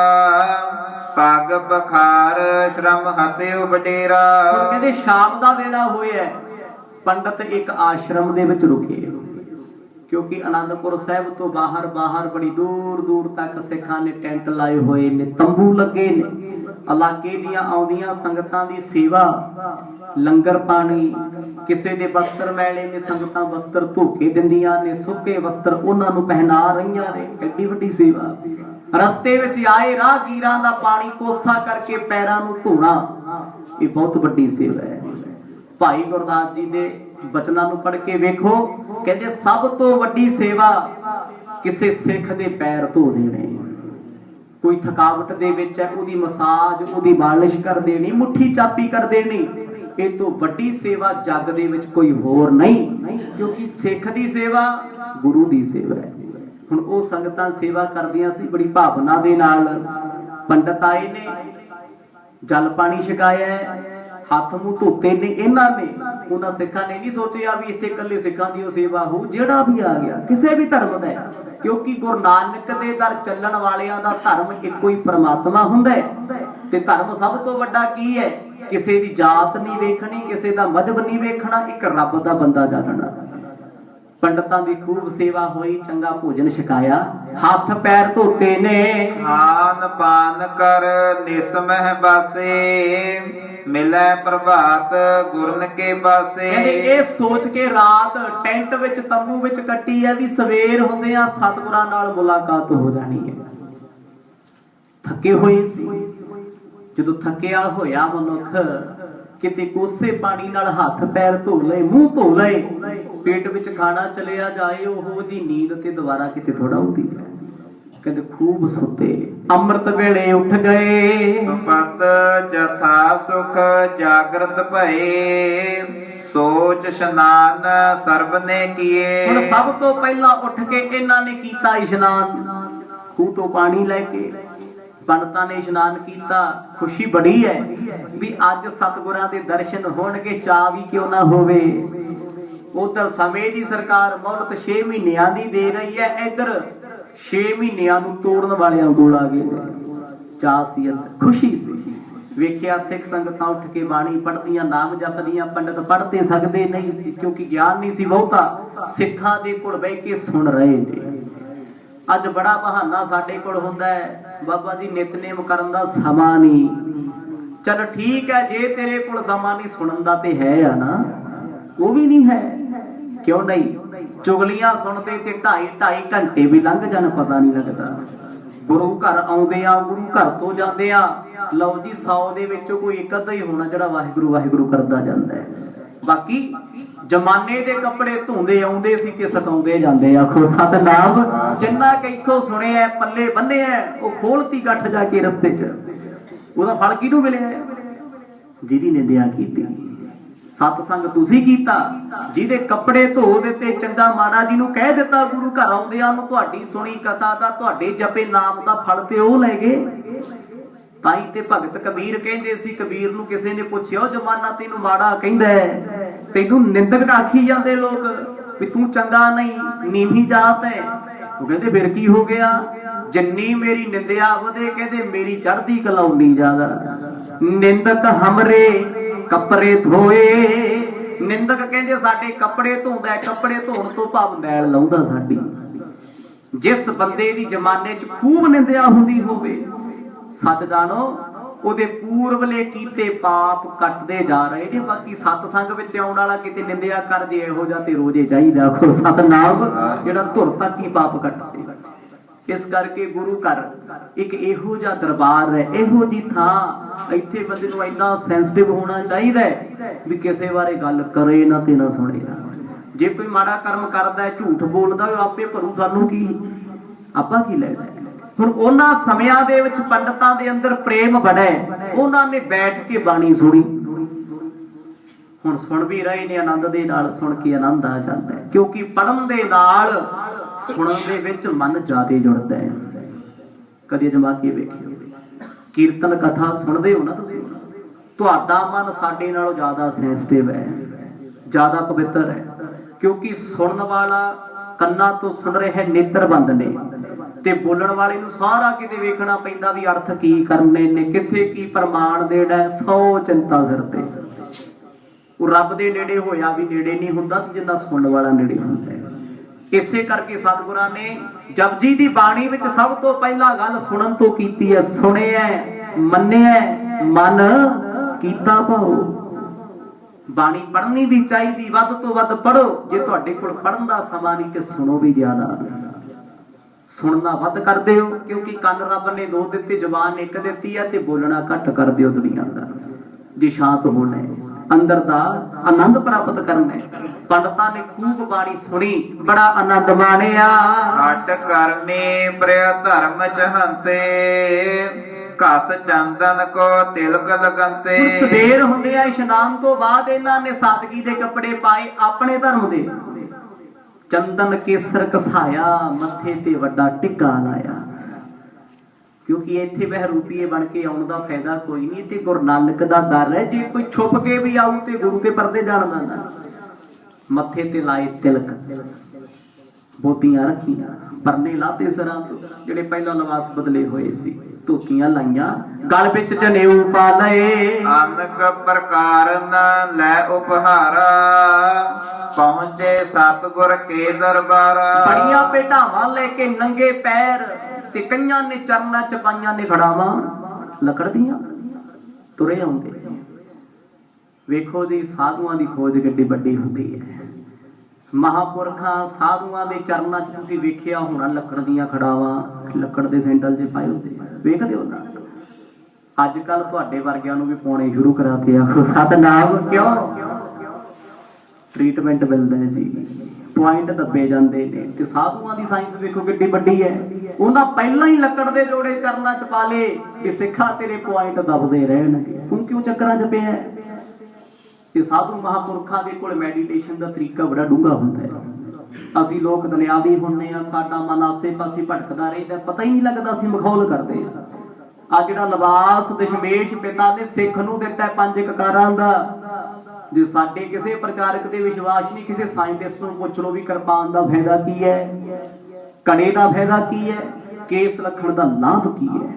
ਪੱਗ ਬਖਾਰ ਸ਼ਰਮ ਹਤਿਉ ਵਡੇਰਾ। ਹੁਣ ਕਹਿੰਦੇ ਸ਼ਾਮ ਦਾ ਵੇਲਾ ਹੋਇਆ, ਪੰਡਤ ਇੱਕ ਆਸ਼ਰਮ ਦੇ ਵਿੱਚ ਰੁਕੇ, ਕਿਉਂਕਿ ਅਨੰਦਪੁਰ ਸਾਹਿਬ ਤੋਂ ਬਾਹਰ ਬੜੀ ਦੂਰ ਦੂਰ ਤੱਕ ਸਿੱਖਾਂ ਨੇ ਟੈਂਟ ਲਾਏ ਹੋਏ ਨੇ, ਤੰਬੂ ਲੱਗੇ ਨੇ। ਇਲਾਕੇ ਦੀਆਂ ਆਉਂਦੀਆਂ ਸੰਗਤਾਂ ਦੀ ਸੇਵਾ, ਲੰਗਰ ਪਾਣੀ, ਕਿਸੇ ਦੇ ਵਸਤਰ ਮੈਲੇ ਨੇ, ਸੰਗਤਾਂ ਵਸਤਰ ਧੋ ਕੇ ਦਿੰਦੀਆਂ ਨੇ, ਸੁੱਕੇ ਵਸਤਰ ਉਹਨਾਂ ਨੂੰ ਪਹਿਨਾ ਰਹੀਆਂ ਨੇ। ਐਡੀ ਵੱਡੀ ਸੇਵਾ। ਰਸਤੇ ਵਿੱਚ ਆਏ ਰਾਹਗੀਰਾਂ ਦਾ ਪਾਣੀ ਕੋਸਾ ਕਰਕੇ ਪੈਰਾਂ ਨੂੰ ਧੋਣਾ, ਇਹ ਬਹੁਤ ਵੱਡੀ ਸੇਵਾ ਹੈ। ਭਾਈ ਗੁਰਦਾਸ ਜੀ ਦੇ ਬਚਨਾਂ ਨੂੰ ਪੜ੍ਹ ਕੇ ਵੇਖੋ, ਕਹਿੰਦੇ ਸਭ ਤੋਂ ਵੱਡੀ ਸੇਵਾ ਕਿਸੇ ਸਿੱਖ ਦੇ ਪੈਰ ਧੋ ਦੇਣੇ। ਕੋਈ ਥਕਾਵਟ ਦੇ ਵਿੱਚ ਹੈ, ਉਹਦੀ ਮਸਾਜ, ਉਹਦੀ ਮਾਲਿਸ਼ ਕਰ ਦੇਣੀ, ਮੁੱਠੀ ਚਾਪੀ ਕਰ ਦੇਣੀ। ਇਹ ਤੋਂ ਵੱਡੀ ਸੇਵਾ ਜੱਗ ਦੇ ਵਿੱਚ ਕੋਈ ਹੋਰ ਨਹੀਂ, ਕਿਉਂਕਿ ਸਿੱਖ ਦੀ ਸੇਵਾ ਗੁਰੂ ਦੀ ਸੇਵਾ ਹੈ। ਹੁਣ ਉਹ ਸੰਗਤਾਂ ਸੇਵਾ ਕਰਦੀਆਂ ਸੀ ਬੜੀ ਭਾਵਨਾ ਦੇ ਨਾਲ। ਪੰਡਤ ਆਏ ਨੇ, ਜਲ ਪਾਣੀ ਛਕਾਇਆ, ਹੱਥ ਮੂੰਹ ਧੋਤੇ ਨੇ ਇਹਨਾਂ ਨੇ। ਉਹਨਾਂ ਸਿੱਖਾਂ ਨੇ ਨਹੀਂ ਸੋਚਿਆ ਵੀ ਇੱਥੇ ਇਕੱਲੇ ਸਿੱਖਾਂ ਦੀ ਉਹ ਸੇਵਾ ਹੋ, ਜਿਹੜਾ ਵੀ ਆ ਗਿਆ ਕਿਸੇ ਵੀ ਧਰਮ ਦਾ, ਕਿਉਂਕਿ ਗੁਰੂ ਨਾਨਕ ਦੇ ਦਰ ਚੱਲਣ ਵਾਲਿਆਂ ਦਾ ਧਰਮ ਇੱਕੋ ਹੀ ਪ੍ਰਮਾਤਮਾ ਹੁੰਦਾ ਹੈ। ਤੇ ਧਰਮ ਸਭ ਤੋਂ ਵੱਡਾ ਕੀ ਹੈ? ਕਿਸੇ ਦੀ ਜਾਤ ਨਹੀਂ ਵੇਖਣੀ, ਕਿਸੇ ਦਾ ਮਜ਼ਹਬ ਨਹੀਂ ਵੇਖਣਾ, ਇੱਕ ਰੱਬ ਦਾ ਬੰਦਾ ਜਾਣਨਾ। ਪੰਡਤਾਂ ਦੀ ਖੂਬ ਸੇਵਾ ਹੋਈ, ਚੰਗਾ ਭੋਜਨ ਛਕਾਇਆ, ਹੱਥ ਪੈਰ ਧੋਤੇ ਨੇ। ਖਾਨ ਪਾਨ ਕਰ ਨਿਸਮਹਿ ਬਾਸੇ, ਮਿਲੈ ਪ੍ਰਭਾਤ ਗੁਰਨ ਕੇ ਪਾਸੇ। ਇਹ ਸੋਚ ਕੇ ਰਾਤ ਟੈਂਟ ਵਿੱਚ ਤੰਬੂ ਵਿੱਚ ਕੱਟੀ ਹੈ ਵੀ ਸਵੇਰ ਹੁੰਦਿਆਂ ਸਤਿਗੁਰਾਂ ਨਾਲ ਮੁਲਾਕਾਤ ਹੋ ਜਾਣੀ ਹੈ। ਥੱਕੇ ਹੋਏ ਸੀ। ਜਦੋਂ ਥੱਕਿਆ ਹੋਇਆ ਮਨੁੱਖ ਕਿਤੇ ਕੋਸੇ ਪਾਣੀ ਨਾਲ ਹੱਥ ਪੈਰ ਧੋ ਲਏ, ਮੂੰਹ ਧੋ ਲਏ, ਪੇਟ ਵਿੱਚ ਖਾਣਾ ਚਲਿਆ ਜਾਏ, ਉਹੋ ਜੀ ਨੀਂਦ ਤੇ ਦੁਬਾਰਾ ਕਿਤੇ ਥੋੜਾ ਹੁੰਦੀ ਹੈ। ਕਹਿੰਦੇ ਖੂਬ ਸੁੱਤੇ, ਅੰਮ੍ਰਿਤ ਵੇਲੇ ਉੱਠ ਗਏ। ਸੁਪਤ ਜਥਾ ਸੁਖ ਜਾਗਰਤ ਭਏ, ਸੋਚ ਇਸ਼ਨਾਨ ਸਰਬ ਨੇ ਕੀਏ। ਹੁਣ ਸਭ ਤੋਂ ਪਹਿਲਾਂ ਉੱਠ ਕੇ ਇਹਨਾਂ ਨੇ ਕੀਤਾ ਇਸ਼ਨਾਨ। ਖੂਹ ਤੋਂ ਪਾਣੀ ਲੈ ਕੇ ਪੰਡਤਾਂ ਨੇ ਇਸ਼ਨਾਨ ਕੀਤਾ। ਖੁਸ਼ੀ ਬੜੀ ਹੈ ਵੀ ਅੱਜ ਸਤਿਗੁਰਾਂ ਦੇ ਦਰਸ਼ਨ ਹੋਣਗੇ, ਚਾਅ ਵੀ ਕਿਉਂ ਨਾ ਹੋਵੇ। ਉਧਰ ਸਮੇਂ ਦੀ ਸਰਕਾਰ ਮੌਲਤ 6 ਮਹੀਨਿਆਂ ਦੀ ਦੇ ਰਹੀ ਹੈ, ਇੱਧਰ 6 ਮਹੀਨਿਆਂ ਨੂੰ ਤੋੜਨ ਵਾਲਿਆਂ ਕੋਲ ਆ ਗਏ ਨੇ। ਚਾਅ ਸੀ, ਖੁਸ਼ੀ ਸੀ। ਵੇਖਿਆ ਸਿੱਖ ਸੰਗਤਾਂ ਉੱਠ ਕੇ ਬਾਣੀ ਪੜ੍ਹਦੀਆਂ, ਨਾਮ ਜਪਦੀਆਂ। ਪੰਡਤ ਪੜ੍ਹ ਤੇ ਸਕਦੇ ਨਹੀਂ ਸੀ, ਕਿਉਂਕਿ ਗਿਆਨ ਨਹੀਂ ਸੀ ਬਹੁਤਾ। ਸਿੱਖਾਂ ਦੇ ਕੋਲ ਬਹਿ ਕੇ ਸੁਣ ਰਹੇ ਨੇ। ਅੱਜ ਬੜਾ ਬਹਾਨਾ ਸਾਡੇ ਕੋਲ ਹੁੰਦਾ ਹੈ, ਬਾਬਾ ਜੀ ਨਿਤਨੇਮ ਕਰਨ ਦਾ ਸਮਾਂ ਨਹੀਂ। ਚਲ ਠੀਕ ਹੈ, ਜੇ ਤੇਰੇ ਕੋਲ ਸਮਾਂ ਨਹੀਂ, ਸੁਣਨ ਦਾ ਤੇ ਹੈ ਆ ਨਾ, ਉਹ ਵੀ ਨਹੀਂ ਹੈ। ਕਿਉਂ ਨਹੀਂ? ਚੁਗਲੀਆਂ ਸੁਣਦੇ ਤੇ 2.5 ਘੰਟੇ ਵੀ ਲੰਘ ਜਾਣ ਪਤਾ ਨਹੀਂ ਲੱਗਦਾ। ਗੁਰੂ ਘਰ ਆਉਂਦੇ ਆ, ਗੁਰੂ ਘਰ ਤੋਂ ਜਾਂਦੇ ਆ, ਲਓ ਜੀ 100 ਦੇ ਵਿੱਚੋਂ ਕੋਈ ਇੱਕ ਅੱਧਾ ਹੀ ਹੋਣਾ ਜਿਹੜਾ ਵਾਹਿਗੁਰੂ ਵਾਹਿਗੁਰੂ ਕਰਦਾ ਜਾਂਦਾ ਹੈ। ਬਾਕੀ ਜਮਾਨੇ ਦੇ ਕੱਪੜੇ ਧੋਂਦੇ ਆਉਂਦੇ ਸੀ ਤੇ ਸਤਾਉਂਦੇ ਜਾਂਦੇ। ਆਖੋ ਸਤਨਾਮ। ਜਿੰਨਾ ਕਿੱਥੋਂ ਸੁਣਿਆ ਪੱਲੇ ਬੰਨਿਆ ਉਹ ਖੋਲਤੀ ਗੱਠ ਜਾ ਕੇ ਰਸਤੇ 'ਚ, ਉਹਦਾ ਫਲ ਕਿਹਨੂੰ ਮਿਲਿਆ? ਜਿਹਦੀ ਨਿੰਦਿਆ ਕੀਤੀ। ਸਤਸੰਗ ਤੁਸੀਂ ਕੀਤਾ, ਜਿਹਦੇ ਕੱਪੜੇ ਧੋ ਦਿੱਤੇ, ਚੰਗਾ ਮਾੜਾ ਜਿਹਨੂੰ ਕਹਿ ਦਿੱਤਾ ਗੁਰੂ ਘਰ ਆਉਂਦਿਆਂ ਨੂੰ ਤੁਹਾਡੀ ਸੁਣੀ ਕਥਾ ਦਾ, ਤੁਹਾਡੇ ਜਪੇ ਨਾਮ ਦਾ ਫਲ ਤੇ ਉਹ ਲੈ ਗਏ। ਤਾਈ ਤੇ ਭਗਤ ਕਬੀਰ ਕਹਿੰਦੇ ਸੀ, ਕਬੀਰ ਨੂੰ ਕਿਸੇ ਨੇ ਪੁੱਛਿਆ, ਉਹ ਜਮਾਨਾ ਤੈਨੂੰ ਮਾੜਾ ਕਹਿੰਦਾ ਹੈ, ਤੈਨੂੰ ਨਿੰਦਕ ਆਖੀ ਜਾਂਦੇ ਲੋਕ ਵੀ ਤੂੰ ਚੰਗਾ ਨਹੀਂ, ਨੀਵੀਂ ਜਾਤ ਹੈ। ਉਹ ਕਹਿੰਦੇ ਫਿਰ ਕੀ ਹੋ ਗਿਆ? ਜਿੰਨੀ ਮੇਰੀ ਨਿੰਦਿਆ ਵਧੇ, ਕਹਿੰਦੇ ਮੇਰੀ ਚੜ੍ਹਦੀ ਕਲਾ ਉਨੀ ਜ਼ਿਆਦਾ। ਨਿੰਦਕ ਹਮਰੇ ਕੱਪੜੇ ਧੋਏ। ਨਿੰਦਕ ਕਹਿੰਦੇ ਸਾਡੇ ਕੱਪੜੇ ਧੋਂਦਾ, ਕੱਪੜੇ ਧੋਣ ਤੋਂ ਭਾਵ ਮੈਲ ਲਾਉਂਦਾ ਸਾਡੀ। ਜਿਸ ਬੰਦੇ ਦੀ ਜਮਾਨੇ 'ਚ ਖੂਬ ਨਿੰਦਿਆ ਹੁੰਦੀ ਹੋਵੇ, ਸੱਚ ਜਾਣੋ ਉਹਦੇ ਪੂਰਵਲੇ ਕੀਤੇ ਪਾਪ ਕੱਟਦੇ ਜਾ ਰਹੇ ਨੇ। ਬਾਕੀ ਸਤਸੰਗ ਵਿੱਚ ਆਉਣ ਵਾਲਾ ਕਿਤੇ ਨਿੰਦਿਆ ਕਰ ਜੇ ਇਹੋ ਜਿਹਾ ਤੇ ਰੋਜੇ ਚਾਹੀਦਾ। ਆਖੋ ਸਤਨਾਮ। ਜਿਹੜਾ ਧੁਰ ਤੱਕ ਹੀ ਪਾਪ ਕੱਟਦੇ। ਇਸ ਕਰਕੇ ਗੁਰੂ ਘਰ ਇੱਕ ਇਹੋ ਜਿਹਾ ਦਰਬਾਰ ਹੈ, ਇਹੋ ਜੀ ਥਾਂ, ਇੱਥੇ ਬੰਦੇ ਨੂੰ ਇੰਨਾ ਸੈਂਸਿਟਿਵ ਹੋਣਾ ਚਾਹੀਦਾ ਹੈ ਵੀ ਕਿਸੇ ਬਾਰੇ ਗੱਲ ਕਰੇ ਨਾ ਤੇ ਨਾ ਸੁਣੇ। ਜੇ ਕੋਈ ਮਾੜਾ ਕਰਮ ਕਰਦਾ, ਝੂਠ ਬੋਲਦਾ, ਉਹ ਆਪੇ ਭਰੂ, ਸਾਨੂੰ ਕੀ, ਆਪਾਂ ਕੀ ਲੈਣਾ। ਹੁਣ ਉਹਨਾਂ ਸਮਿਆਂ ਦੇ ਵਿੱਚ ਪੰਡਤਾਂ ਦੇ ਅੰਦਰ ਪ੍ਰੇਮ ਬਣਿਆ, ਉਹਨਾਂ ਨੇ ਬੈਠ ਕੇ ਬਾਣੀ ਸੁਣੀ। ਹੁਣ ਸੁਣ ਵੀ ਰਹੇ ਨੇ, ਆਨੰਦ ਦੇ ਨਾਲ ਸੁਣ ਕੇ ਆਨੰਦ ਆ ਜਾਂਦਾ ਹੈ, ਕਿਉਂਕਿ ਪੜ੍ਹਨ ਦੇ ਨਾਲ ਸੁਣਨ ਦੇ ਵਿੱਚ ਮਨ ਜ਼ਿਆਦਾ ਜੁੜਦਾ ਹੈ। ਕਦੇ ਅਜਮਾ ਕੇ ਵੇਖਿਓ, ਕੀਰਤਨ ਕਥਾ ਸੁਣਦੇ ਹੋ ਨਾ ਤੁਸੀਂ, ਤੁਹਾਡਾ ਮਨ ਸਾਡੇ ਨਾਲੋਂ ਜ਼ਿਆਦਾ ਸੈਂਸਿਟਿਵ ਹੈ, ਜ਼ਿਆਦਾ ਪਵਿੱਤਰ ਹੈ, ਕਿਉਂਕਿ ਸੁਣਨ ਵਾਲਾ ਕੰਨਾਂ ਤੋਂ ਸੁਣ ਰਿਹਾ, ਨੇਤਰ ਬੰਦ ਨੇ, ਤੇ ਬੋਲਣ ਵਾਲੇ ਨੂੰ ਸਾਰਾ ਕਿਤੇ ਵੇਖਣਾ ਪੈਂਦਾ ਵੀ ਅਰਥ ਕੀ ਕਰਨੇ ਨੇ, ਕਿੱਥੇ ਕੀ ਪ੍ਰਮਾਣ ਦੇਣਾ। 100 ਚਿੰਤਾ ਸਿਰ ਤੇ। ਉਹ ਰੱਬ ਦੇ ਨੇੜੇ ਹੋਇਆ ਵੀ ਨੇੜੇ ਨਹੀਂ ਹੁੰਦਾ ਜਿੰਨਾ ਸੁਣਨ ਵਾਲਾ ਨੇੜੇ ਹੁੰਦਾ ਹੈ। ਇਸੇ ਕਰਕੇ ਸਤਿਗੁਰਾਂ ਨੇ ਜਪਜੀ ਦੀ ਬਾਣੀ ਵਿੱਚ ਸਭ ਤੋਂ ਪਹਿਲਾਂ ਗੱਲ ਸੁਣਨ ਤੋਂ ਕੀਤੀ ਹੈ। ਸੁਣਿਆ, ਮੰਨਿਆ, ਮਨ ਕੀਤਾ ਭਾਉ। ਬਾਣੀ ਪੜ੍ਹਨੀ ਵੀ ਚਾਹੀਦੀ, ਵੱਧ ਤੋਂ ਵੱਧ ਪੜ੍ਹੋ। ਜੇ ਤੁਹਾਡੇ ਕੋਲ ਪੜ੍ਹਨ ਦਾ ਸਮਾਂ ਨਹੀਂ ਤੇ ਸੁਣੋ ਵੀ ਜ਼ਿਆਦਾ। ਸੁਣਨਾ ਵੱਧ ਕਰਦੇ ਹੋ, ਕਿਉਂਕਿ ਕੰਨ ਰੱਬ ਨੇ 2 ਦਿੱਤੇ, ਜ਼ੁਬਾਨ 1 ਦਿੱਤੀ ਹੈ, ਤੇ ਬੋਲਣਾ ਘੱਟ ਕਰ ਦਿਓ ਦੁਨੀਆ ਦਾ। ਜੇ ਸ਼ਾਂਤ ਹੋਣਾ ਹੈ, ਅੰਦਰ ਦਾ ਆਨੰਦ ਪ੍ਰਾਪਤ ਕਰਨਾ ਹੈ। ਪੰਡਤਾਂ ਨੇ ਖੂਬ ਬਾਣੀ ਸੁਣੀ, ਬੜਾ ਆਨੰਦ ਮਾਣਿਆ। ਹਟ ਕਰਨੀ ਪ੍ਰਿਯ ਧਰਮ ਚਹੰਤੇ, ਘਸ ਚੰਦਨ ਕੋ ਤਿਲਕ ਲਗੰਤੇ। ਸਵੇਰ ਹੁੰਦੇ ਆ, ਇਸ਼ਨਾਨ ਤੋਂ ਬਾਅਦ ਇਹਨਾਂ ਨੇ ਸਾਦਗੀ ਦੇ ਕੱਪੜੇ ਪਾਏ, ਆਪਣੇ ਧਰਮ ਦੇ। ਚੰਦਨ ਕੇਸਰ ਘਸਾਇਆ, ਮੱਥੇ ਤੇ ਵੱਡਾ ਟਿੱਕਾ ਲਾਇਆ, ਕਿਉਂਕਿ ਇੱਥੇ ਬਹਿਰੂਪੀਏ ਬਣ ਕੇ ਆਉਣ ਦਾ ਫਾਇਦਾ ਕੋਈ ਨਹੀਂ। ਤੇ ਗੁਰੂ ਨਾਨਕ ਦਾ ਦਰ ਹੈ, ਜੇ ਕੋਈ ਛੁਪ ਕੇ ਵੀ ਆਊ ਤੇ ਗੁਰੂ ਦੇ ਪਰਦੇ ਜਾਣਦਾ ਨਾ। ਮੱਥੇ ਤੇ ਲਾਏ ਤਿਲਕ, ਬੋਤੀਆਂ ਰੱਖੀਆਂ, ਪਰਨੇ ਲਾਤੇ ਸਿਰਾਂ ਤੋਂ, ਜਿਹੜੇ ਪਹਿਲਾਂ ਲਿਬਾਸ ਬਦਲੇ ਹੋਏ ਸੀ, ਧੋਤੀਆਂ ਲਾਈਆਂ, ਗਲ ਵਿੱਚ ਜਨੇਊ ਪਾ ਲਏ। ਅਨਕ ਪ੍ਰਕਾਰ ਨ ਲੈ ਉਪਹਾਰਾ, ਪਹੁੰਚੇ ਸਤਿਗੁਰ ਕੇ ਦਰਬਾਰਾ। ਬੜੀਆਂ ਭੇਟਾਵਾਂ ਲੈ ਕੇ ਨੰਗੇ ਪੈਰ, ਤੇ ਕਈਆਂ ਨੇ ਚਰਨਾਂ ਚ ਪਾਈਆਂ ਨੇ ਖੜਾਵਾਂ ਲੱਕੜ ਦੀਆਂ, ਤੁਰੇ ਆਉਂਦੇ। ਵੇਖੋ ਜੀ, ਸਾਧੂਆਂ ਦੀ ਖੋਜ ਕਿੱਡੀ ਵੱਡੀ ਹੁੰਦੀ ਹੈ। ਮਹਾਂਪੁਰਖਾਂ ਸਾਧੂਆਂ ਦੇ ਚਰਨਾਂ 'ਚ ਤੁਸੀਂ ਵੇਖਿਆ ਹੋਣਾ ਲੱਕੜ ਦੀਆਂ ਖੜਾਵਾਂ, ਲੱਕੜ ਦੇ ਸੈਂਡਲ ਜੇ ਪਾਏ ਹੁੰਦੇ, ਵੇਖਦੇ ਹੋ ਨਾ। ਅੱਜ ਕੱਲ ਤੁਹਾਡੇ ਵਰਗਿਆਂ ਨੂੰ ਵੀ ਪਾਉਣੇ ਸ਼ੁਰੂ ਕਰਾਤੇ। ਆਖੋ ਸਤਨਾਮ। ਕਿਉਂ? ਟ੍ਰੀਟਮੈਂਟ ਮਿਲਦਾ ਹੈ ਜੀ, ਪੁਆਇੰਟ ਦੱਬੇ ਜਾਂਦੇ ਨੇ। ਤੇ ਸਾਧੂਆਂ ਦੀ ਸਾਇੰਸ ਵੇਖੋ ਕਿੱਡੀ ਵੱਡੀ ਹੈ। ਉਹਨਾਂ ਪਹਿਲਾਂ ਹੀ ਲੱਕੜ ਦੇ ਜੋੜੇ ਚਰਨਾਂ 'ਚ ਪਾ ਲਏ ਕਿ ਸਿੱਖਾ ਤੇਰੇ ਪੁਆਇੰਟ ਦੱਬਦੇ ਰਹਿਣਗੇ, ਤੂੰ ਕਿਉਂ ਚੱਕਰਾਂ 'ਚ ਪਿਆ। ਤੇ ਸਾਧੂ ਮਹਾਂਪੁਰਖਾਂ ਦੇ ਕੋਲ ਮੈਡੀਟੇਸ਼ਨ ਦਾ ਤਰੀਕਾ ਬੜਾ ਡੂੰਘਾ ਹੁੰਦਾ ਹੈ। ਅਸੀਂ ਲੋਕ ਦੁਨਿਆਵੀ ਹੁੰਦੇ ਆ, ਸਾਡਾ ਮਨ ਆਸੇ ਪਾਸੇ ਭਟਕਦਾ ਰਹਿੰਦਾ, ਪਤਾ ਹੀ ਨਹੀਂ ਲੱਗਦਾ ਅਸੀਂ ਮਖੌਲ ਕਰਦੇ ਆ। ਆ ਜਿਹੜਾ ਲਿਬਾਸ ਦਸ਼ਮੇਸ਼ ਪਿਤਾ ਨੇ ਸਿੱਖ ਨੂੰ ਦਿੱਤਾ 5 ਕਕਾਰਾਂ ਦਾ, ਜੇ ਸਾਡੇ ਕਿਸੇ ਪ੍ਰਚਾਰਕ ਦੇ ਵਿਸ਼ਵਾਸ ਨਹੀਂ, ਕਿਸੇ ਸਾਇੰਟਿਸਟ ਨੂੰ ਪੁੱਛ ਲਓ ਵੀ ਕਿਰਪਾਨ ਦਾ ਫਾਇਦਾ ਕੀ ਹੈ, ਕੜੇ ਦਾ ਫਾਇਦਾ ਕੀ ਹੈ, ਕੇਸ ਰੱਖਣ ਦਾ ਲਾਭ ਕੀ ਹੈ,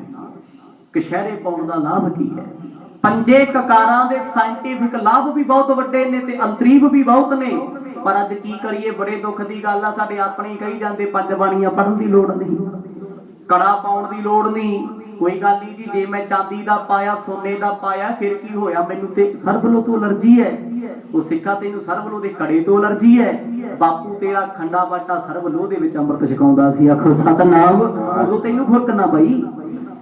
ਕਸ਼ਹਿਰੇ ਪਾਉਣ ਦਾ ਲਾਭ ਕੀ ਹੈ। 5 ਕਕਾਰਾਂ ਦੇ ਸਾਇੰਟੀਫਿਕ ਲਾਭ ਵੀ ਬਹੁਤ ਵੱਡੇ ਨੇ ਤੇ ਅੰਤਰੀਵ ਵੀ ਬਹੁਤ ਨੇ। ਪਰ ਅੱਜ ਕੀ ਕਰੀਏ, ਬੜੇ ਦੁੱਖ ਦੀ ਗੱਲ ਆ, ਸਾਡੇ ਆਪਣੇ ਕਹੀ ਜਾਂਦੇ 5 ਬਾਣੀਆਂ ਪੜ੍ਹਨ ਦੀ ਲੋੜ ਨਹੀਂ, ਕੜਾ ਪਾਉਣ ਦੀ ਲੋੜ ਨਹੀਂ, कोई गल नहीं जी, जे मैं चांदी दा पाया सोने दा पाया फिर की होया, मैनू ते सरबलो तो एलर्जी है। वो सिक्खा तेनू सरबलो दे कड़े तो एलर्जी है। बापू तेरा खंडा बाटा सरबलो दे विच अंम੍ਰਿਤ छकाउंदा सी। आखो सतनाम। उदों तैनू फुरकना बई।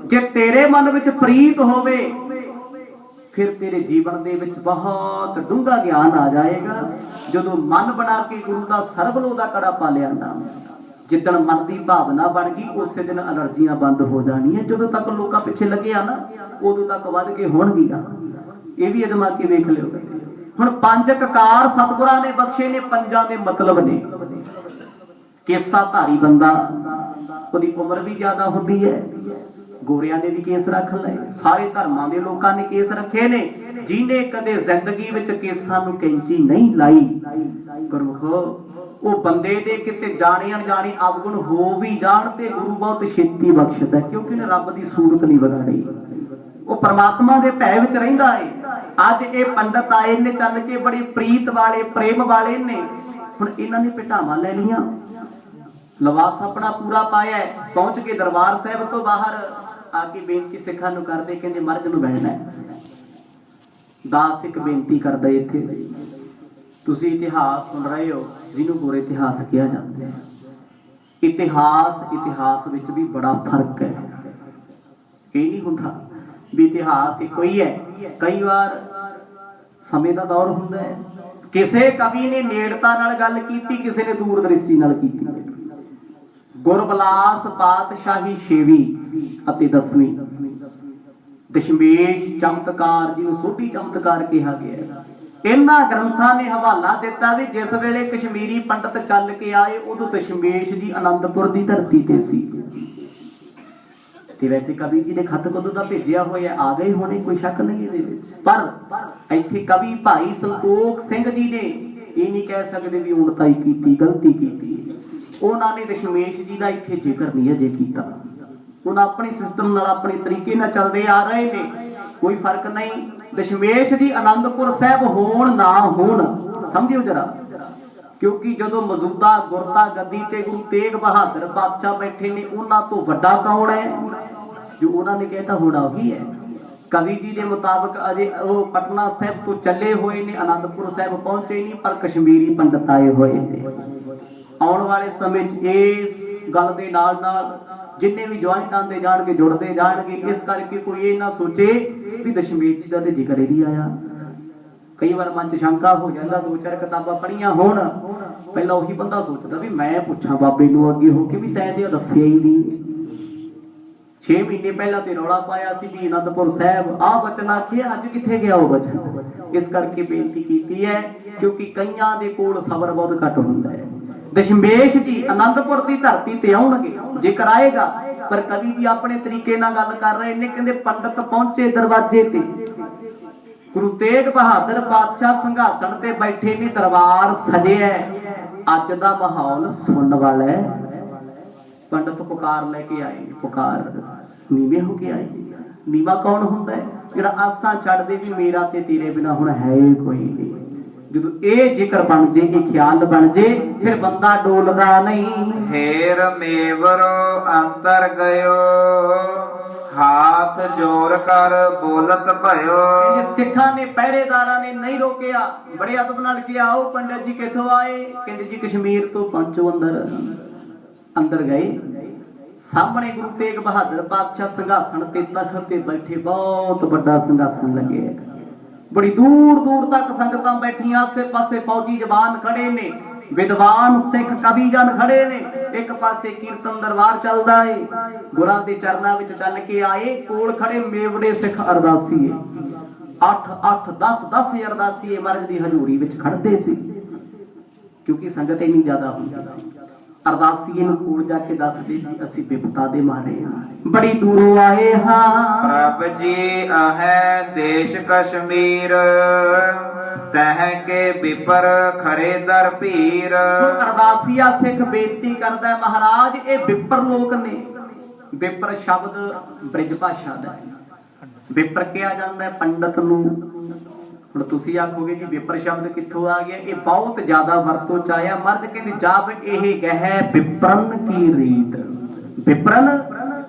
जे तेरे मन विच प्रीत होवे फिर तेरे जीवन दे विच बहुत डूंगा ज्ञान आ जाएगा। जदों मन बना के गुरु दा सरबलो दा कड़ा पा लिया ना, जिदन मन की भावना बन गई उस दिन एलर्जियां बंद हो जानियां। जदों तक लोग पिछे लगे आ ना उदों तक वध के होणगियां। ये भी अजमा के वेख लिओ। हुण पंज ककार सतगुरां ने बख्शे ने, पंजां दे मतलब ने। केसा धारी बंदा, उहदी उम्र भी ज्यादा होंदी है। गोरिया ने भी केस रख ले, सारे धर्मां दे लोकां ने केस रखे ने। जिन्हें कदे जिंदगी विच केसां नूं कैंची नहीं लाई, गुरमुखो वो बंदे दे किते जाने अनजाने अवगुण हो भी जाण ते गुरु बहुत छेती बख्शदा है, क्योंकि ने रब दी सूरत नहीं बगाड़ी। वो परमात्मा दे भै विच रहिंदा है। अज ये पंडित आए ने चल के बड़ी प्रीत वाले प्रेम वाले ने, हुण इन्हां ने पिटावां ले लियां, लवास अपना पूरा पाया, पहुंच के दरबार साहब तो बाहर आके बेनती सिखां नूं करदे, कहंदे मर्ज नूं बहना है। दास एक बेनती करदा इत्थे, तुसीं इतिहास सुन रहे हो जिन्हों पूरे इतिहास कहा जाता है। इतिहास विच भी बड़ा फर्क है। ये नहीं हुंदा भी इतिहास एक ही है। कई बार समय का दौर हुंदा है, किसी कवि ने नेड़ता नाल गल कीती, किसी ने दूरदृष्टि नाल कीती। गुरबलास पातशाही 6वीं ਅਤੇ 10वीं दशमेश चमत्कार जिन्हों सोਢੀ चमत्कार कहा गया। इन्हां ग्रंथां ने हवाला दिता भी जिस वेले कश्मीरी पंडित चल के आए उदों दशमेश जी आनंदपुर की धरती ते सी। ते वैसे कवि जी ने खत कदों दा भेजिया होया, आ गए होने, कोई शक नहीं इहदे विच। पर इत्थे कवि भाई संतोख सिंह जी ने ये नहीं कह सकते भी उणताई कीती, गलती कीती। उन्होंने दशमेश जी का इत्थे जिक्र नहीं अजे कीता। उन्हें अपने सिस्टम नाल अपने तरीके नाल चलते आ रहे ने, कोई फर्क नहीं। दशमेश जी आनंदपुर साहब होण ना होण समझियो जरा, क्योंकि जदों मौजूदा गुरता गद्दी ते गुरु तेग बहादुर बादशाह बैठे ने, उन्हां तो वड्डा कौन है? जो उन्होंने कहता होना वही है। कवि जी के मुताबिक अजे वो पटना साहब तो चले हुए ने, आनंदपुर साहब पहुंचे नहीं, पर कश्मीरी पंडित आए हुए थे। आने वाले समय इस गल के नाल जिन्हें भी ज्वाइंट आते जाएंगे जुड़ते जाएंगे, इस करके कोई ये ना सोचे भी दशमेश जी का तो जिक्र ही नहीं आया। कई बार मन च शंका हो जाता, 2-4 किताबां पढ़ियां होण, पहला उही बंदा सोचता भी मैं पूछा बाबे नूं अगे हो के भी तैं ते दस्सिया ही नहीं। 6 महीने पहला तो रौला पाया सी भी आनंदपुर साहब आ बचन आखिए, अज किथे गया वो बचन। इस करके बेनती की है, क्योंकि कईयां दे कोल सबर बहुत घट हुंदा है। दशमेश जी आनंदपुर की धरती ते आउणगे, जिक्र आएगा, पर कवि जी अपने तरीके नाल गल कर रहे ने। कहंदे पंडित पहुंचे दरवाजे ते, गुरु तेग बहादुर पातशाह संघासन ते बैठे ने, दरबार सजिया। अज दा माहौल सुनने वाला है। पंडित पुकार लेके आए, पुकार नीवे होके आए। नीवा कौन हुंदा है? जिहड़ा आसां छड्ड दे भी मेरा ते तेरे बिना हुण है कोई नहीं। जदों ये जिक्र बन जे, ये ख्याल बन जे, फिर बंदा डोलदा नहीं। हेर मेवरो अंतर गयो, हाथ जोर कर बोलत भयो। सिखा ने पहरेदारा ने नहीं रोकिया, बड़े अदब नाल किया, आओ पंडित जी किथों आए? कहंदे जी कश्मीर तो पहुंचो। अंदर गए। सामने गुरु तेग बहादुर पातशाह संघासन ते तख्त ते बैठे, बहुत बड़ा संघासन लगे, बड़ी दूर दूर तक संगतां बैठियां, आसे पासे फौजी जवान खड़े ने, विद्वान सिख कवि जन खड़े ने, एक पासे कीर्तन दरबार चलदा है। गुरां दे चरनां विच चल के आए, कोल खड़े मेवड़े सिख अरदासीए, 8-8 10-10 अरदासीए महाराज दी हजूरी विच खड़दे सी, क्योंकि संगत इन्नी ज्यादा हुंदी सी। अरदासीए नूं कोल जाके दसदे जी असीं बिपता दे मारे हां, बड़ी दूरों आए हां। प्रभ जी आहे देश कश्मीर, तह के विपर खरे दर पीर। अरदासीआ सिख बेनती करदा है, महाराज ये विपर लोक ने। विपर शब्द ब्रिज भाषा दा है। विपर कहा जाता है पंडित नूं। ਹੁਣ ਤੁਸੀਂ ਆਖੋਗੇ ਜੀ ਵਿਪਰ ਸ਼ਬਦ ਕਿੱਥੋਂ ਆ ਗਿਆ? ਇਹ ਬਹੁਤ ਜ਼ਿਆਦਾ ਵਰਤੋਂ ਚ ਆਇਆ। ਮਰਦ ਕਹਿੰਦੇ ਜਬ ਇਹ ਗਹਿ ਵਿਪਰਨ ਕੀ ਰੀਤ, ਵਿਪਰਨ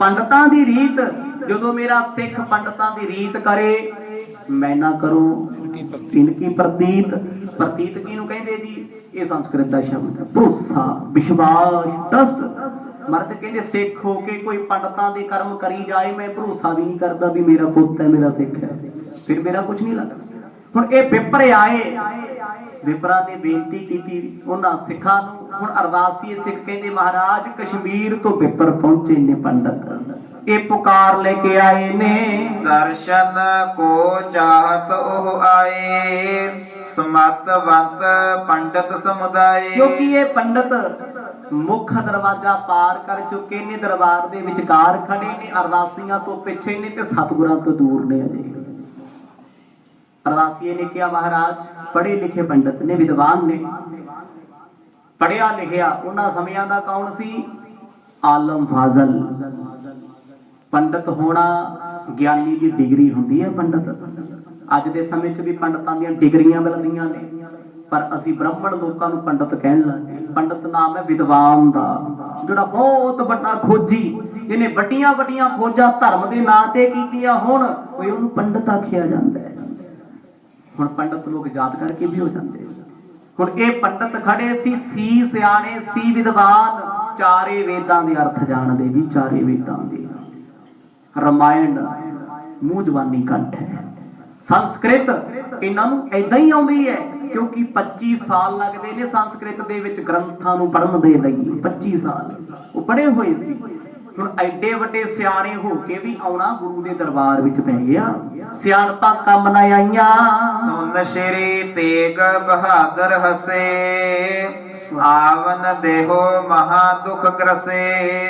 ਪੰਡਤਾਂ ਦੀ ਰੀਤ, ਜਦੋਂ ਮੇਰਾ ਸਿੱਖ ਪੰਡਤਾਂ ਦੀ ਰੀਤ ਕਰੇ ਮੈਂ ਨਾ ਕਰੂੰ ਇਨਕੀ ਪ੍ਰਤੀਤ। ਪ੍ਰਤੀਤ ਕਿਹਨੂੰ ਕਹਿੰਦੇ ਜੀ? ਇਹ ਸੰਸਕ੍ਰਿਤ ਦਾ ਸ਼ਬਦ ਹੈ। ਭਰੋਸਾ, ਵਿਸ਼ਵਾਸ, ਟਰਸਟ। ਮਰਦ ਕਹਿੰਦੇ ਸਿੱਖ ਹੋ ਕੇ ਕੋਈ ਪੰਡਤਾਂ ਦੇ ਕਰਮ ਕਰੀ ਜਾਏ, ਮੈਂ ਭਰੋਸਾ ਵੀ ਨਹੀਂ ਕਰਦਾ ਵੀ ਮੇਰਾ ਪੁੱਤ ਹੈ, ਮੇਰਾ ਸਿੱਖ ਹੈ, ਫਿਰ ਮੇਰਾ ਕੁਝ ਨਹੀਂ ਲੱਗਦਾ। ਹੁਣ ਇਹ ਵਿਪਰ ਆਏ, ਵਿਪਰਾਂ ਨੇ ਬੇਨਤੀ ਕੀਤੀ ਉਹਨਾਂ ਸਿੱਖਾਂ ਨੂੰ। ਹੁਣ ਅਰਦਾਸੀਏ ਸਿੱਖ ਕਹਿੰਦੇ ਮਹਾਰਾਜ ਕਸ਼ਮੀਰ ਤੋਂ ਵਿਪਰ ਪਹੁੰਚੇ ਨੇ ਪੰਡਤ, ਇਹ ਪੁਕਾਰ ਲੈ ਕੇ ਆਏ ਨੇ। ਦਰਸ਼ਨ ਕੋ ਚਾਹਤ ਉਹ ਆਏ, ਸਮਤਵੰਤ ਪੰਡਤ ਸਮੁਦਾਏ। ਕਿਉਂਕਿ ਇਹ ਪੰਡਤ ਮੁੱਖ ਦਰਵਾਜ਼ਾ ਪਾਰ ਕਰ ਚੁੱਕੇ ਨੇ, ਦਰਬਾਰ ਦੇ ਵਿਚਕਾਰ ਖੜੇ ਨੇ, ਅਰਦਾਸੀਆਂ ਤੋਂ ਪਿੱਛੇ ਨੇ ਤੇ ਸਤਿਗੁਰਾਂ ਤੋਂ ਦੂਰ ਨੇ। ਅਜੇ ਅਰਦਾਸੀਏ ਨੇ ਕਿਹਾ ਮਹਾਰਾਜ ਪੜ੍ਹੇ ਲਿਖੇ ਪੰਡਤ ਨੇ, ਵਿਦਵਾਨ ਨੇ, ਪੜ੍ਹਿਆ ਲਿਖਿਆ। ਉਹਨਾਂ ਸਮਿਆਂ ਦਾ ਕੌਣ ਸੀ? ਆਲਮ ਫਾਜ਼ਲ। ਪੰਡਤ ਹੋਣਾ ਗਿਆਨੀ ਦੀ ਡਿਗਰੀ ਹੁੰਦੀ ਹੈ। ਪੰਡਤ ਅੱਜ ਦੇ ਸਮੇਂ 'ਚ ਵੀ ਪੰਡਤਾਂ ਦੀਆਂ ਡਿਗਰੀਆਂ ਮਿਲਦੀਆਂ ਨੇ, ਪਰ ਅਸੀਂ ਬ੍ਰਾਹਮਣ ਲੋਕਾਂ ਨੂੰ ਪੰਡਤ ਕਹਿਣ ਲੱਗੇ। ਪੰਡਤ ਨਾਮ ਹੈ ਵਿਦਵਾਨ ਦਾ, ਜਿਹੜਾ ਬਹੁਤ ਵੱਡਾ ਖੋਜੀ, ਜਿਹਨੇ ਵੱਡੀਆਂ ਵੱਡੀਆਂ ਖੋਜਾਂ ਧਰਮ ਦੇ ਨਾਂ ਤੇ ਕੀਤੀਆਂ, ਹੁਣ ਕੋਈ ਉਹਨੂੰ ਪੰਡਤ ਆਖਿਆ ਜਾਂਦਾ ਹੈ। ਹੁਣ ਪੰਡਤ ਲੋਕ ਯਾਦ ਕਰਕੇ ਵੀ ਹੋ ਜਾਂਦੇ। ਹੁਣ ਇਹ ਪੰਡਤ ਖੜੇ ਸੀ ਸਿਆਣੇ ਸੀ, ਵਿਦਵਾਨ, ਚਾਰੇ ਵੇਦਾਂ ਦੇ ਅਰਥ ਜਾਣਦੇ ਜੀ, ਚਾਰੇ ਵੇਦਾਂ ਦੇ। ਰਾਮਾਇਣ ਮੂੰਹ ਜ਼ਬਾਨੀ ਕੰਠ ਹੈ। ਸੰਸਕ੍ਰਿਤ ਇਹਨਾਂ ਨੂੰ ਏਦਾਂ ਹੀ ਆਉਂਦੀ ਹੈ, ਕਿਉਂਕਿ 25 ਸਾਲ ਲੱਗਦੇ ਨੇ ਸੰਸਕ੍ਰਿਤ ਦੇ ਵਿੱਚ ਗ੍ਰੰਥਾਂ ਨੂੰ ਪੜ੍ਹਨ ਦੇ ਲਈ। 25 ਸਾਲ ਉਹ ਪੜ੍ਹੇ ਹੋਏ ਸੀ। ਹੁਣ ਐਡੇ ਵੱਡੇ ਸਿਆਣੇ ਹੋ ਕੇ ਵੀ ਆਉਣਾ ਗੁਰੂ ਦੇ ਦਰਬਾਰ ਵਿੱਚ ਪੈ ਗਿਆ। ਸਿਆਣਪਾਂ ਕੰਮ ਨਾ ਆਈਆਂ। ਸੁਨ ਸ਼੍ਰੀ ਤੇਗ ਬਹਾਦਰ ਹਸੇ, ਆਵਨ ਦੇਹੋ ਮਹਾ ਦੁਖ ਗ੍ਰਸੇ।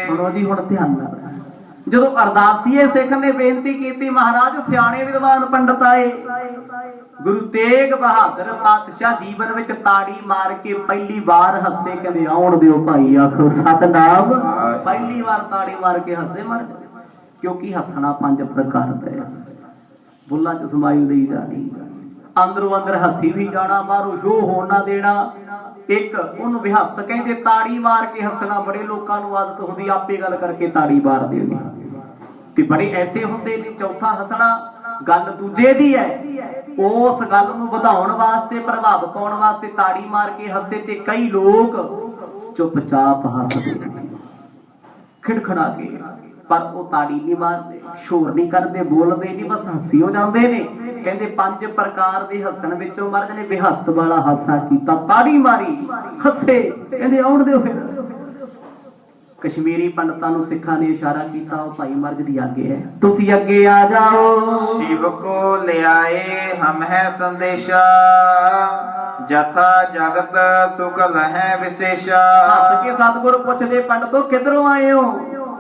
ਸੁਣੋ ਜੀ ਹੁਣ ਧਿਆਨ ਨਾਲ। ਜਦੋਂ ਅਰਦਾਸੀਏ ਸਿੱਖ ਨੇ ਬੇਨਤੀ ਕੀਤੀ ਮਹਾਰਾਜ ਸਿਆਣੇ ਵਿਦਵਾਨ ਪੰਡਤ ਆਏ, ਗੁਰੂ ਤੇਗ ਬਹਾਦਰ ਪਾਤਸ਼ਾਹ ਜੀਵਨ ਵਿੱਚ ਤਾੜੀ ਮਾਰ ਕੇ ਪਹਿਲੀ ਵਾਰ ਹੱਸੇ। ਕਹਿੰਦੇ ਆਉਣ ਦਿਓ ਭਾਈ, ਆਖੋ ਸਤਨਾਮ। ਪਹਿਲੀ ਵਾਰ ਤਾੜੀ ਮਾਰ ਕੇ ਹੱਸੇ। ਮਰ ਕਿਉਂਕਿ ਹੱਸਣਾ 5 ਪ੍ਰਕਾਰ ਦਾ ਹੈ। ਬੁੱਲਾਂ 'ਚ ਸਮਾਈਲ ਦੇਈ ਜਾਣੀ, ਅੰਦਰੋਂ ਅੰਦਰ ਹੱਸੀ ਵੀ ਜਾਣਾ, ਬਾਹਰੋਂ ਸ਼ੋ ਹੋਣ ਨਾ ਦੇਣਾ। ਇੱਕ ਉਹਨੂੰ ਵਿਹਸਤ ਕਹਿੰਦੇ, ਤਾੜੀ ਮਾਰ ਕੇ ਹੱਸਣਾ। ਬੜੇ ਲੋਕਾਂ ਨੂੰ ਆਦਤ ਹੁੰਦੀ ਆਪੇ ਗੱਲ ਕਰਕੇ ਤਾੜੀ ਮਾਰ ਦੇਣੀ, ਤੇ ਬੜੇ ਐਸੇ ਹੁੰਦੇ ਨੇ ਚੌਥਾ ਹੱਸਣਾ ਗੱਲ ਦੂਜੇ ਦੀ ਹੈ, ਉਸ ਗੱਲ ਨੂੰ ਵਧਾਉਣ ਵਾਸਤੇ, ਪ੍ਰਭਾਵ ਪਾਉਣ ਵਾਸਤੇ ਤਾੜੀ ਮਾਰ ਕੇ ਹੱਸੇ। ਤੇ ਕਈ ਲੋਕ ਚੁੱਪਚਾਪ ਹੱਸਦੇ ਖਿੜਖੜਾ ਕੇ, ਪਰ ਉਹ ਤਾੜੀ ਨਹੀਂ ਮਾਰਦੇ, ਸ਼ੋਰ ਨਹੀਂ ਕਰਦੇ, ਬੋਲਦੇ ਨਹੀਂ, ਬਸ ਹੱਸੀ ਹੋ ਜਾਂਦੇ ਨੇ। ਕਹਿੰਦੇ 5 ਪ੍ਰਕਾਰ ਦੇ ਹੱਸਣ ਵਿੱਚੋਂ ਮਹਾਰਾਜ ਨੇ ਵਿਹਸਤ ਵਾਲਾ ਹਾਸਾ ਕੀਤਾ, ਤਾੜੀ ਮਾਰੀ, ਹੱਸੇ। ਕਹਿੰਦੇ ਆਉਣ ਦਿਓ ਫਿਰ। ਕਸ਼ਮੀਰੀ ਪੰਡਤਾਂ ਨੂੰ ਸਿੱਖਾਂ ਨੇ ਇਸ਼ਾਰਾ ਕੀਤਾ, ਉਹ ਭਾਈ ਮਰਗ ਦੀ ਆਗੇ ਹੈ, ਤੁਸੀਂ ਅੱਗੇ ਆ ਜਾਓ। ਸ਼ਿਵ ਕੋ ਲਿਆਏ ਹਮ ਹੈ ਸੰਦੇਸ਼ਾ, ਜਥਾ ਜਗਤ ਸੁਖ ਲਹੈ ਵਿਸ਼ੇਸ਼ਾ। ਹੱਸ ਕੇ ਸਤਿਗੁਰ ਪੁੱਛਦੇ ਪੰਡਤੋ ਕਿੱਧਰੋਂ ਆਏ ਹੋ,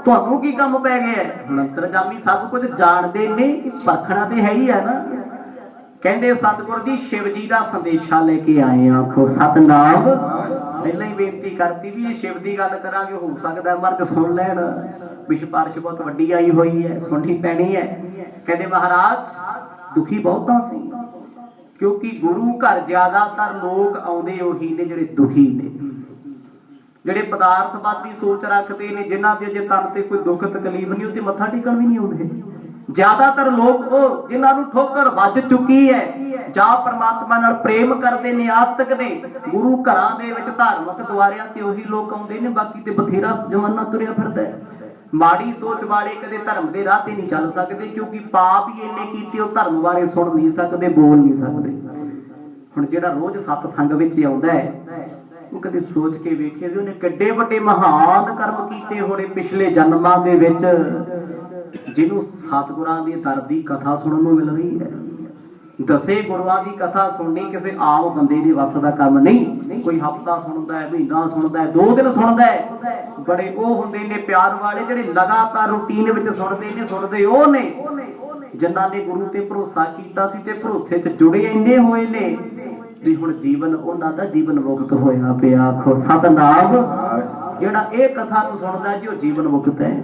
ਤੁਹਾਨੂੰ ਕੀ ਕੰਮ ਪੈ ਗਿਆ? ਅੰਤਰਜਾਮੀ ਸਭ ਕੁਝ ਜਾਣਦੇ ਨੇ, ਪਰਖਣਾ ਤੇ ਹੈ ਹੀ ਹੈ ਨਾ। ਕਹਿੰਦੇ ਸਤਿਗੁਰ ਜੀ ਸ਼ਿਵ ਜੀ ਦਾ ਸੰਦੇਸ਼ਾ ਲੈ ਕੇ ਆਏ ਆ। ਆਖੋ ਸਤਨਾਮ। ਪਹਿਲਾਂ ਹੀ ਬੇਨਤੀ ਕਰਤੀ ਵੀ ਇਹ ਸ਼ਿਵ ਦੀ ਗੱਲ ਕਰਾਂਗੇ, ਹੋ ਸਕਦਾ ਮਰਦ ਸੁਣ ਲੈਣ, ਵੀ ਸਿਫਾਰਿਸ਼ ਬਹੁਤ ਵੱਡੀ ਆਈ ਹੋਈ ਹੈ, ਸੁਣਨੀ ਪੈਣੀ ਹੈ। ਕਹਿੰਦੇ ਮਹਾਰਾਜ ਦੁਖੀ ਬਹੁਤਾ ਸੀ, ਕਿਉਂਕਿ ਗੁਰੂ ਘਰ ਜ਼ਿਆਦਾਤਰ ਲੋਕ ਆਉਂਦੇ ਉਹੀ ਨੇ ਜਿਹੜੇ ਦੁਖੀ ਨੇ, ਜਿਹੜੇ ਪਦਾਰਥਵਾਦੀ ਸੋਚ ਰੱਖਦੇ ਨੇ, ਜਿਨ੍ਹਾਂ ਦੇ ਅਜੇ ਤਨ ਤੇ ਕੋਈ ਦੁੱਖ ਤਕਲੀਫ ਨਹੀਂ, ਉਹਦੇ ਮੱਥਾ ਟੇਕਣ ਵੀ ਨਹੀਂ ਆਉਂਦੇ। ਜ਼ਿਆਦਾਤਰ ਲੋਕ ਉਹ ਜਿਨ੍ਹਾਂ ਨੂੰ ਠੋਕਰ ਵੱਜ ਚੁੱਕੀ ਹੈ, ਜਾਂ ਪਰਮਾਤਮਾ ਨਾਲ ਪ੍ਰੇਮ ਕਰਦੇ ਨੇ, ਆਸਤਕ ਨੇ, ਗੁਰੂ ਘਰਾਂ ਦੇ ਵਿੱਚ ਧਾਰਮਿਕ ਦੁਆਰਿਆਂ ਤੇ ਉਹੀ ਲੋਕ ਆਉਂਦੇ ਨੇ। ਬਾਕੀ ਤੇ ਬਥੇਰਾ ਜ਼ਮਾਨਾ ਤੁਰਿਆ ਫਿਰਦਾ ਹੈ। ਮਾੜੀ ਸੋਚ ਵਾਲੇ ਕਦੇ ਧਰਮ ਦੇ ਰਾਹ ਤੇ ਨਹੀਂ ਚੱਲ ਸਕਦੇ, ਕਿਉਂਕਿ ਪਾਪ ਹੀ ਇੰਨੇ ਕੀਤੇ ਉਹ ਧਰਮ ਬਾਰੇ ਸੁਣ ਨਹੀਂ ਸਕਦੇ, ਬੋਲ ਨਹੀਂ ਸਕਦੇ। ਹੁਣ ਜਿਹੜਾ ਰੋਜ਼ ਸਤਸੰਗ ਵਿੱਚ ਆਉਂਦਾ ਹੈ, ਉਹ ਕਦੇ ਸੋਚ ਕੇ ਵੇਖੇ ਵੀ ਉਹਨੇ ਕਿੱਡੇ ਵੱਡੇ ਮਹਾਨ ਕਰਮ ਕੀਤੇ ਹੋਣੇ ਪਿਛਲੇ ਜਨਮਾਂ ਦੇ ਵਿੱਚ, ਜਿਹਨੂੰ ਸਤਿਗੁਰਾਂ ਦੀ ਦਰ ਦੀ ਕਥਾ ਸੁਣਨ ਨੂੰ ਮਿਲ ਰਹੀ ਹੈ। 10 ਗੁਰੂਆਂ ਦੀ ਕਥਾ ਸੁਣਨੀ ਕਿਸੇ ਆਮ ਬੰਦੇ ਦੇ ਵੱਸ ਦਾ ਕੰਮ ਨਹੀਂ। ਕੋਈ ਹਫ਼ਤਾ ਸੁਣਦਾ ਹੈ, ਮਹੀਨਾ ਸੁਣਦਾ ਹੈ, 2 ਦਿਨ ਸੁਣਦਾ ਹੈ। ਬੜੇ ਉਹ ਹੁੰਦੇ ਨੇ ਪਿਆਰ ਵਾਲੇ, ਜਿਹੜੇ ਲਗਾਤਾਰ ਰੂਟੀਨ ਵਿੱਚ ਸੁਣਦੇ ਨੇ। ਸੁਣਦੇ ਉਹ ਨੇ ਜਿਨ੍ਹਾਂ ਨੇ ਗੁਰੂ ਤੇ ਭਰੋਸਾ ਕੀਤਾ ਸੀ ਤੇ ਭਰੋਸੇ 'ਚ ਜੁੜੇ ਇੰਨੇ ਹੋਏ ਨੇ ਵੀ ਹੁਣ ਜੀਵਨ ਉਹਨਾਂ ਦਾ ਜੀਵਨ ਮੁਕਤ ਹੋਇਆ ਪਿਆ। ਆਖੋ ਸਤਨਾਮ। ਜਿਹੜਾ ਇਹ ਕਥਾ ਨੂੰ ਸੁਣਦਾ ਜੀ ਉਹ ਜੀਵਨ ਮੁਕਤ ਹੈ।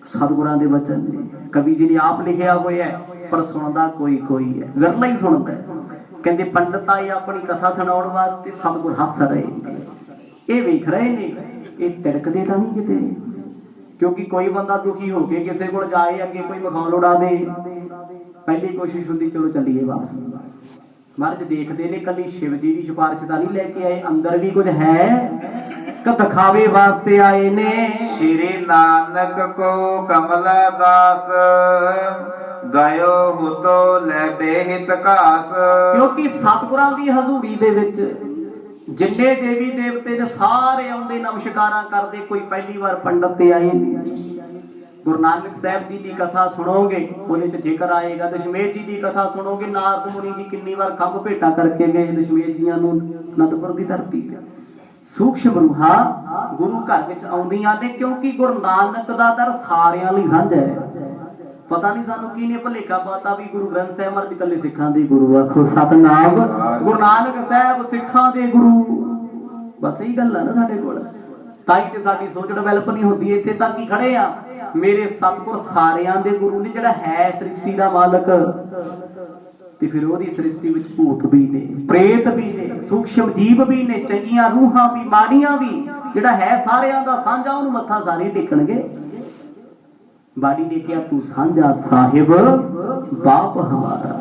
ਸਤਿਗੁਰਾਂ ਦੇ ਵਚਨ ਨੇ, ਕਵੀ ਜੀ ਨੇ ਆਪ ਲਿਖਿਆ ਹੋਇਆ, ਪਰ ਸੁਣਦਾ ਕੋਈ ਕੋਈ ਹੈ, ਵਿਰਲਾ ਹੀ ਸੁਣਦਾ ਹੈ। ਕਹਿੰਦੇ ਪੰਡਤ ਆਏ ਆਪਣੀ ਕਥਾ ਸੁਣਾਉਣ ਵਾਸਤੇ, ਸਤਿਗੁਰ ਹੱਸ ਰਹੇ ਨੇ, ਇਹ ਵੇਖ ਰਹੇ ਨੇ, ਇਹ ਤਿੜਕਦੇ ਤਾਂ ਨਹੀਂ ਕਿਤੇ, क्योंकि कोई बंदा दुखी हो के किसी को जाए अगे कोई मखौल उड़ा दे, पहली कोशिश होंगी चलो चलिए वापस। महाराज देखते ने कली शिव जी की सिफारिश का नहीं लेके आए, अंदर भी कुछ है कि दिखावे वास्ते आए ने। श्री नानक को कमला दास गयो हुतो ले बेहित घास। क्योंकि सतगुरां दी हजूरी दे विच जिन्ने देवी देवते ने सारे आउंदे नमस्कारा करते, कोई पहली बार पंडित ते आए नहीं। गुरु नानक साहब जी की कथा सुनोगे ਉਹਦੇ ਚ ਜ਼ਿਕਰ ਆਏਗਾ, ਦਸ਼ਮੇਸ਼ जी की कथा सुनोगे नारद मुनि जी कितनी बार खंभ भेटा करके गए दशमेश जीਆਂ ਨੂੰ ਅਨੰਦਪੁਰ ਦੀ ਧਰਤੀ ਤੇ। सूक्ष्म रूहा गुरु घर विच आउंदियां ने, क्योंकि गुरु नानक दा दर सारिਆਂ ਲਈ ਸਾਂਝਾ है। पता नहीं सानू की ने भलेखा पाता भी गुरु ग्रंथ साहिब महाराज कल्ले सिखां दे गुरु। आखो सतनाम गुरु नानक साहब सिखां दे गुरु। बस यही गल है ना साडे कोल, ताई ते साडी सोच डेवलप नहीं होंदी। इत्थे तक ही खड़े आ, मेरे सतगुर सारिਆਂ दे गुरु ने, जिहड़ा है सृष्टि दा मालक। ते फिर ओदी सृष्टि विच भूत भी ने, प्रेत भी ने, सूक्ष्म जीव भी ने, चंगियां रूहां भी, माड़ियां भी। जिहड़ा है सारिਆਂ दा साਂਝा, ਉਹਨੂੰ मत्था सारे टेकणगे। बाड़ी ने कहा तू साझा साहिब बाप हमारा,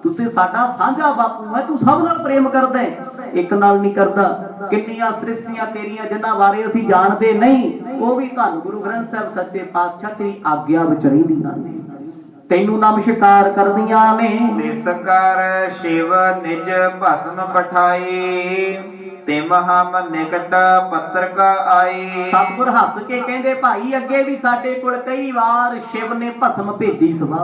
तू ते साडा साझा बापू है, तू सब नाल प्रेम करदा है, एक नाल नहीं करदा। किन्नियां सृष्टियां तेरियां जिन्हां बारे असीं जाणदे नहीं, ਉਹ भी धन गुरु ग्रंथ साहिब सच्चे पातशाह तेरी आग्या विच रहिंदियां ने, तैनू नमस्कार करदियां ने। तिस कर शिव निज भस्म पठाई तिम हम निकट पत्रक आई। सतगुर हस के कहंदे भाई अगे भी साडे कोल कई वार शिव ने भस्म भेजी सभा।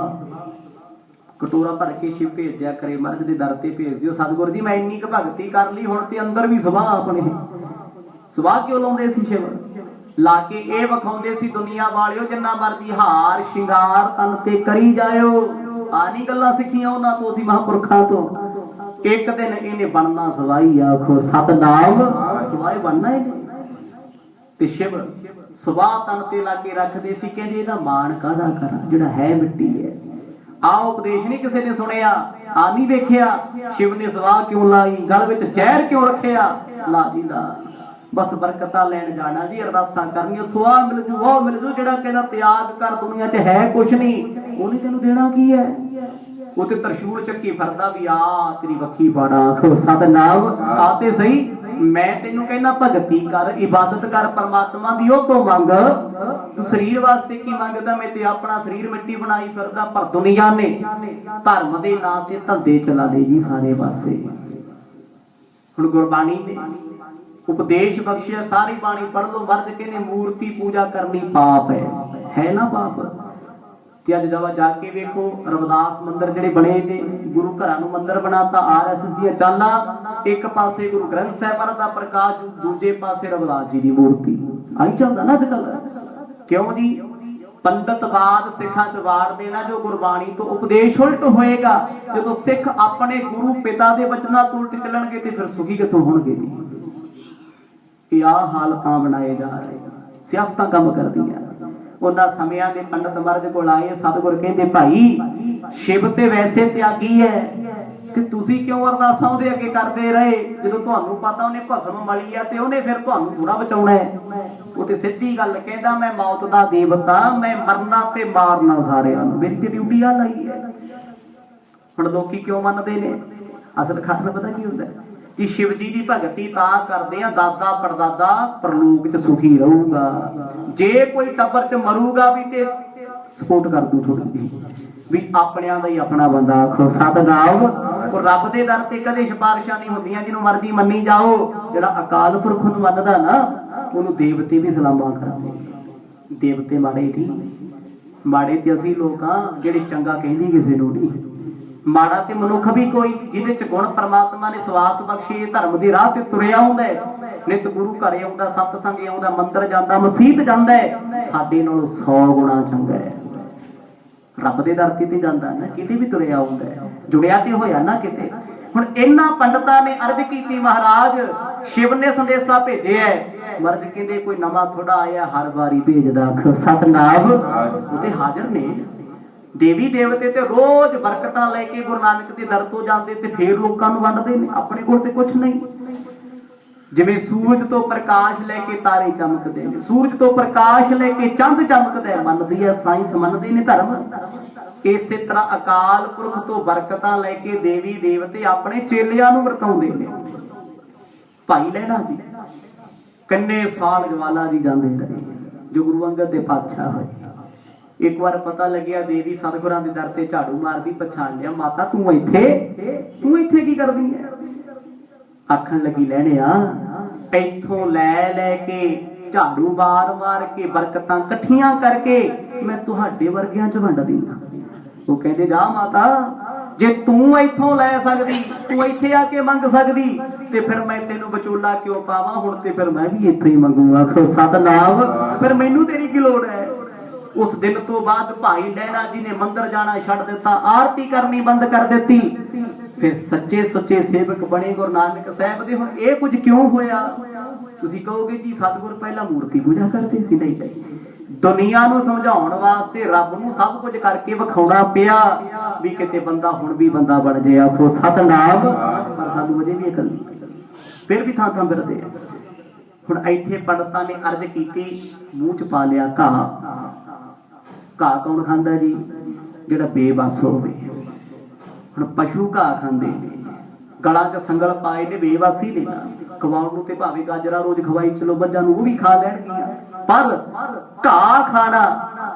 कटोरा भर के शिव भेज दिया करे, महाराज दे दर ते भेज दियो। सतगुर जी मैं इन्नी क भगती कर ली, हुण ते अंदर भी सभा अपने सभा क्यों लाउंदे सी शिव ला के? ਇਹ ਵਿਖਾਉਂਦੇ ਸੀ ਦੁਨੀਆ ਵਾਲਿਓ ਜਿੰਨਾ ਮਰਜੀ ਹਾਰ ਸ਼ਿੰਗਾਰ ਤਨ ਤੇ ਕਰੀ ਜਾਇਓ। ਆ ਨਹੀਂ ਗੱਲਾਂ ਸਿੱਖੀਆਂ ਉਹਨਾਂ ਤੋਂ, ਅਸੀਂ ਮਹਾਂਪੁਰਖਾਂ ਤੋਂ। ਇੱਕ ਦਿਨ ਇਹਨੇ ਬਣਨਾ ਸਵਾਈ। ਆਖੋ ਸਤਨਾਮ ਸਵਾਈ ਬਣਨਾ ਇਹਨੇ। ਤੇ ਸ਼ਿਵ ਸਵਾਹ ਤਨ ਤੇ ਲਾ ਕੇ ਰੱਖਦੇ ਸੀ, ਕਹਿੰਦੇ ਇਹਦਾ ਮਾਣ ਕਾਹਦਾ ਕਰਾਂ ਜਿਹੜਾ ਹੈ ਮਿੱਟੀ ਹੈ। ਆ ਉਪਦੇਸ਼ ਨਹੀਂ ਕਿਸੇ ਨੇ ਸੁਣਿਆ, ਆ ਨਹੀਂ ਵੇਖਿਆ ਸ਼ਿਵ ਨੇ ਸਵਾਹ ਕਿਉਂ ਲਾਈ, ਗਲ ਵਿੱਚ ਜ਼ਹਿਰ ਕਿਉਂ ਰੱਖਿਆ। ਲਾ ਜੀ ਦਾ बस बरकत लैन जाना जी, अरदासां करनी, उथों आ मिल जू वो मिल जू। जिहड़ा कहदा त्याग कर दुनिया च है कुछ नहीं, उहने तैनूं देना की है? वो ते तरशूल चक्की फिरदा भी आ तेरी वखी पाड़ा। आखो सतनाम आते सही। मैं तैनूं कहना भगती कर, इबादत कर परमात्मा दी, ओह तो मंग। तू शरीर वास्ते की मंगदा? मैं ते अपना शरीर मिट्टी बनाई फिरदा, पर दुनिया ने धर्म दे नाम ते धंधे चला ले जी सारे पासे। हुण गुरबाणी ने उपदेश बख्शिया, सारी बाणी पढ़ लो। मर्द कहने मूर्ति पूजा करनी पाप है ना पाप? ते अज जब जाके वेखो रविदास मंदिर जिहड़े बने ने, गुरु घरां नूं मंदिर बनाता, RSS दी चाला। एक पासे गुरु ग्रंथ साहिब महाराज दा प्रकाश, दूजे पासे रविदास जी दी मूर्ति। आई चलदा ना अजकल। क्यों जी? पंडितवाद सिखां च वाड़ देना, जो गुरबाणी तो उपदेश उल्ट होएगा। जदों सिख अपने गुरु पिता दे वचनां तो उल्ट चलणगे ते फिर सुखी कित्थों होणगे जी? हाल तां बनाए जा रहे, सियासतां काम करदियां। उन्हां समयां दे पंडित महाराज कोल आए, सतगुर कहंदे भाई शिव ते वैसे त्यागी है, ते तुसीं क्यों अरदासां उहदे अगे करदे रहे? जदों तुहानूं पता उहने भस्म मली है ते उहने फिर तुहानूं थोड़ा बचाउणा है। ਉਹ ਤੇ ਸਿੱਧੀ ਗੱਲ ਕਹਿੰਦਾ, ਮੈਂ ਮੌਤ ਦਾ ਦੇਵਤਾ, ਮੈਂ ਮਰਨਾ ਤੇ ਮਾਰਨਾ ਸਾਰਿਆਂ ਨੂੰ, ਮੇਰੀ ਤੇ ਡਿਊਟੀ ਆ ਲਈ ਹੈ। ਹੁਣ ਲੋਕੀ ਕਿਉਂ ਮੰਨਦੇ ਨੇ? ਅਸਲ ਖਾਨ ਪਤਾ ਕੀ ਹੁੰਦਾ कि शिव जी की भगती तां करदे आ, दादा परदादा परलोक च सुखी रहूगा। जे कोई टब्बर च मरूगा भी ते सपोर्ट कर दूं थोड़ी जी भी, अपनियां दा ही अपना बंदा। आखो सतनाम। और रब दे दर ते कदे सिफारिशां नहीं हुंदियां, जिन्हों मर्जी मन्नी जाओ। जिहड़ा अकाल पुरख नूं मनदा ना, ਉਹਨੂੰ देवते भी सलामा करदे। देवते माड़े नहीं, माड़े ते असीं लोक आ ਜਿਹੜੇ चंगा कहंदी किसे नूं नहीं। माड़ा ते मनुख भी कोई जिहदे च गुण परमात्मा ने सवास बख्शे, धर्म दी राह ते तुरिया आउंदा है, नित गुरु घर आउंदा, सतसंग आउंदा, मंदिर जांदा, मसीत जांदा है, साडे नालों 100 गुणा चंगा है। रब दे दर ते जांदा ना, किते भी तुरिया आउंदा है, जुड़िया ते होया ना किते। हुण इन्हां पंडितां ने अर्ज कीती, महाराज शिव ने संदेशा भेजिया है। मर्द कहंदे कोई नवां थोड़ा आया, हर वारी भेजदा। सतनाम उते हाजिर ने देवी देवते ते रोज बरकतां लेके गुरु नानक दे दर तो जाते ते फिर लोकां नूं वंडदे ने, अपने कोल ते कुछ नहीं। ਜਿਵੇਂ ਸੂਰਜ ਤੋਂ ਪ੍ਰਕਾਸ਼ ਲੈ ਕੇ ਤਾਰੇ ਚਮਕਦੇ ਨੇ, ਸੂਰਜ ਤੋਂ ਪ੍ਰਕਾਸ਼ ਲੈ ਕੇ ਚੰਦ ਚਮਕਦਾ ਹੈ, ਮੰਨਦੀ ਹੈ ਸਾਇੰਸ, ਮੰਨਦੇ ਨੇ ਧਰਮ। ਇਸੇ ਤਰ੍ਹਾਂ ਅਕਾਲ ਪੁਰਖ ਤੋਂ ਬਰਕਤਾਂ ਲੈ ਕੇ ਦੇਵੀ ਦੇਵਤੇ ਆਪਣੇ ਚੇਲਿਆਂ ਨੂੰ ਵਰਤਾਉਂਦੇ ਨੇ। ਭਾਈ ਲਹਿਣਾ ਜੀ ਕਿੰਨੇ ਸਾਲ ਜਵਾਲਾ ਜੀ ਜਾਂਦੇ ਰਹੇ, ਜੋ ਗੁਰੂ ਅੰਗਦ ਦੇ ਪਾਤਸ਼ਾਹ ਹੋਏ। ਇੱਕ ਵਾਰ ਪਤਾ ਲੱਗਿਆ ਦੇਵੀ ਸਤਿਗੁਰਾਂ ਦੇ ਦਰ ਤੇ ਝਾੜੂ ਮਾਰਦੀ, ਪਛਾਣ ਲਿਆ, ਮਾਤਾ ਤੂੰ ਇੱਥੇ ਕੀ ਕਰਦੀ ਹੈ? ਆਖਣ ਲੱਗੀ ਲੈਣਿਆ ਇੱਥੋਂ ਲੈ ਕੇ ਝਾੜੂ ਮਾਰ ਕੇ ਬਰਕਤਾਂ ਇਕੱਠੀਆਂ ਕਰਕੇ ਮੈਂ ਤੁਹਾਡੇ ਵਰਗਿਆਂ ਚ ਵੰਡ ਦਿੰਦਾ। ਉਹ ਕਹਿੰਦੇ ਜਾ ਮਾਤਾ, ਜੇ ਤੂੰ ਇੱਥੋਂ ਲੈ ਸਕਦੀ, ਤੂੰ ਇੱਥੇ ਆ ਕੇ ਮੰਗ ਸਕਦੀ, ਤੇ ਫਿਰ ਮੈਂ ਤੈਨੂੰ ਵਿਚੋਲਾ ਕਿਉਂ ਪਾਵਾਂ? ਹੁਣ ਤੇ ਫਿਰ ਮੈਂ ਵੀ ਇੱਥੇ ਹੀ ਮੰਗੂਗਾ। ਆਖੋ ਸਤਨਾਮ, ਫਿਰ ਮੈਨੂੰ ਤੇਰੀ ਕੀ ਲੋੜ ਹੈ? ਉਸ ਦਿਨ ਤੋਂ ਬਾਅਦ ਭਾਈ ਲਹਿਣਾ ਜੀ ਨੇ ਮੰਦਰ ਜਾਣਾ ਛੱਡ ਦਿੱਤਾ, ਆਰਤੀ ਕਰਨੀ ਬੰਦ ਕਰ ਦਿੱਤੀ, ਫਿਰ ਸੱਚੇ ਸੁੱਚੇ ਸੇਵਕ ਬਣੇ ਗੁਰੂ ਨਾਨਕ ਸਾਹਿਬ ਦੇ। ਹੁਣ ਇਹ ਕੁਝ ਕਿਉਂ ਹੋਇਆ? ਤੁਸੀਂ ਕਹੋਗੇ ਜੀ ਸਤਿਗੁਰ ਪਹਿਲਾਂ ਮੂਰਤੀ ਪੂਜਾ ਕਰਦੇ ਸੀ। ਨਹੀਂ, ਦੁਨੀਆ ਨੂੰ ਸਮਝਾਉਣ ਵਾਸਤੇ ਰੱਬ ਨੂੰ ਸਭ ਕੁਝ ਕਰਕੇ ਵਿਖਾਉਣਾ ਪਿਆ ਵੀ ਕਿਤੇ ਬੰਦਾ ਹੁਣ ਵੀ ਬੰਦਾ ਬਣ ਜਾਏ। ਆਖੋ ਸਤਨਾਮ। ਪਰ ਸਾਨੂੰ ਅਜੇ ਵੀ ਅਕਲ ਨਹੀਂ, ਫਿਰ ਵੀ ਥਾਂ ਫਿਰਦੇ ਆ। ਹੁਣ ਇੱਥੇ ਪੰਡਤਾਂ ਨੇ ਅਰਜ਼ ਕੀਤੀ, ਮੂੰਹ ਚ ਪਾ ਲਿਆ ਘਾਹ। ਘਾਹ ਕੌਣ ਖਾਂਦਾ ਜੀ? ਜਿਹੜਾ ਬੇਬਸ ਹੋਵੇ। ਹੁਣ ਪਸ਼ੂ ਘਾਹ ਖਾਂਦੇ, ਗਲਾਂ 'ਚ ਸੰਗਲ ਪਾਏ ਨੇ, ਬੇਬਸ ਹੀ ਨੇ। ਖਵਾਉਣ ਨੂੰ ਤੇ ਭਾਵੇਂ ਗਾਜਰਾ ਰੋਜ਼ ਖਵਾਈ ਚਲੋ, ਬੱਚਾ ਨੂੰ ਉਹ ਵੀ ਖਾ ਲੈਣਗੀਆਂ, ਪਰ ਘਾਹ ਖਾਣਾ,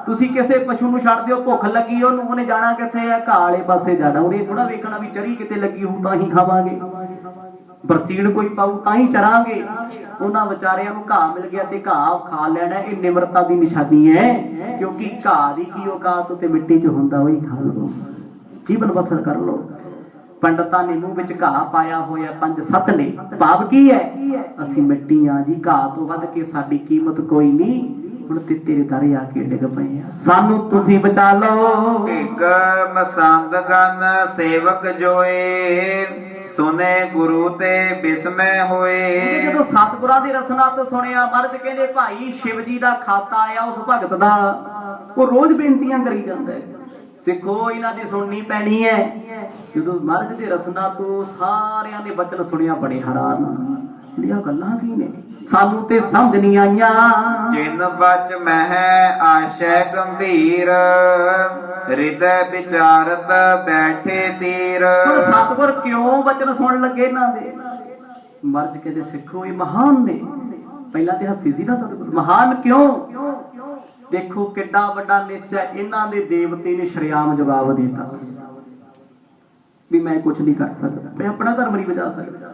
ਤੁਸੀਂ ਕਿਸੇ ਪਸ਼ੂ ਨੂੰ ਛੱਡ ਦਿਓ, ਭੁੱਖ ਲੱਗੀ ਉਹਨੂੰ, ਉਹਨੇ ਜਾਣਾ ਕਿੱਥੇ ਹੈ? ਘਾਹ ਵਾਲੇ ਪਾਸੇ ਜਾਣਾ। ਉਹਨੇ ਥੋੜਾ ਵੇਖਣਾ ਵੀ ਚਰੀ ਕਿਤੇ ਲੱਗੀ ਹੋਊ ਤਾਂ ਹੀ ਖਾਵਾਂਗੇ, ਬਰਸੀਨ ਕੋਈ ਪਾਊ ਤਾਂ ਹੀ ਚਰਾਂਗੇ। ਉਹਨਾਂ ਵਿਚਾਰਿਆਂ ਨੂੰ ਘਾਹ ਮਿਲ ਗਿਆ ਤੇ ਘਾਹ ਖਾ ਲੈਣਾ, ਇਹ ਨਿਮਰਤਾ ਦੀ ਨਿਸ਼ਾਨੀ ਹੈ। ਕਿਉਂਕਿ ਘਾਹ ਦੀ ਕੀ ਔਕਾਤ ਤੇ ਮਿੱਟੀ 'ਚ ਹੁੰਦਾ, ਉਹੀ ਖਾ ਲਓ, ਜੀਵਨ ਬਸਰ ਕਰ ਲਓ। ਪੰਡਤਾਂ ਨੇ ਮੂੰਹ ਵਿੱਚ ਘਾਹ ਪਾਇਆ ਹੋਇਆ, 5-7 ਨੇ। ਭਾਵ ਕੀ ਹੈ? ਅਸੀਂ ਮਿੱਟੀ ਆ ਜੀ, ਘਾਹ ਤੋਂ ਵੱਧ ਕੇ ਸਾਡੀ ਕੀਮਤ ਕੋਈ ਨਹੀਂ। ਹੁਣ ਤੇ ਤੇਰੇ ਦਰੇ ਆ ਕੇ ਡਿੱਗ ਪਏ ਆ, ਸਾਨੂੰ ਤੁਸੀਂ ਬਚਾ ਲਓ। ਇੱਕ ਮਸੰਦ ਗਨ ਸੇਵਕ ਜੋਏ, ਸੁਨੇ ਗੁਰੂ ਤੇ ਬਿਸਮੈ ਹੋਏ। ਜਦੋਂ ਸਤਿਗੁਰਾਂ ਦੀ ਰਸਨਾ ਤੋਂ ਸੁਣਿਆ, ਮਰਦ ਕਹਿੰਦੇ ਭਾਈ ਸ਼ਿਵ ਜੀ ਦਾ ਖਾਤਾ ਆਇਆ ਉਸ ਭਗਤ ਦਾ, ਉਹ ਰੋਜ਼ ਬੇਨਤੀਆਂ ਕਰੀ ਜਾਂਦਾ ਹੈ। ਸਿੱਖੋ ਇਹਨਾਂ ਦੀ ਸੁਣਨੀ ਪੈਣੀ ਹੈ। ਜਦੋਂ ਮਰਦ ਦੀ ਰਸਨਾ ਤੋਂ ਸਾਰਿਆਂ ਦੇ ਬਚਨ ਸੁਣਿਆ, ਬੜੇ ਹੈਰਾਨ, ਇਹਦੀਆਂ ਗੱਲਾਂ ਕੀ ਨੇ, ਸਾਨੂੰ ਤੇ ਸਮਝ ਨਹੀਂ ਆਈਆਂ। ਜਿਨ ਬਚ ਮਹਿ ਆਸ਼ੈ ਗੰਭੀਰ, ਹਿਰਦੈ ਵਿਚਾਰਤ ਬੈਠੇ ਤੀਰ। ਸਤਿਗੁਰ ਕਿਉਂ ਬਚਨ ਸੁਣਨ ਲੱਗੇ ਇਹਨਾਂ ਦੇ? ਮਰਦ ਕਹਿੰਦੇ ਸਿੱਖੋ ਇਹ ਮਹਾਨ ਨੇ। ਪਹਿਲਾਂ ਤੇ ਹੱਸੀ ਸੀ ਨਾ ਸਤਿਗੁਰ, ਮਹਾਨ ਕਿਉਂ? ਦੇਖੋ ਕਿੱਡਾ ਵੱਡਾ ਨਿਸ਼ਚੈ। ਇਹਨਾਂ ਦੇ ਦੇਵਤੇ ਨੇ ਸ਼ਰੇਆਮ ਜਵਾਬ ਦਿੱਤਾ ਵੀ ਮੈਂ ਕੁਝ ਨਹੀਂ ਕਰ ਸਕਦਾ, ਮੈਂ ਆਪਣਾ ਧਰਮ ਨਹੀਂ ਬਚਾ ਸਕਦਾ।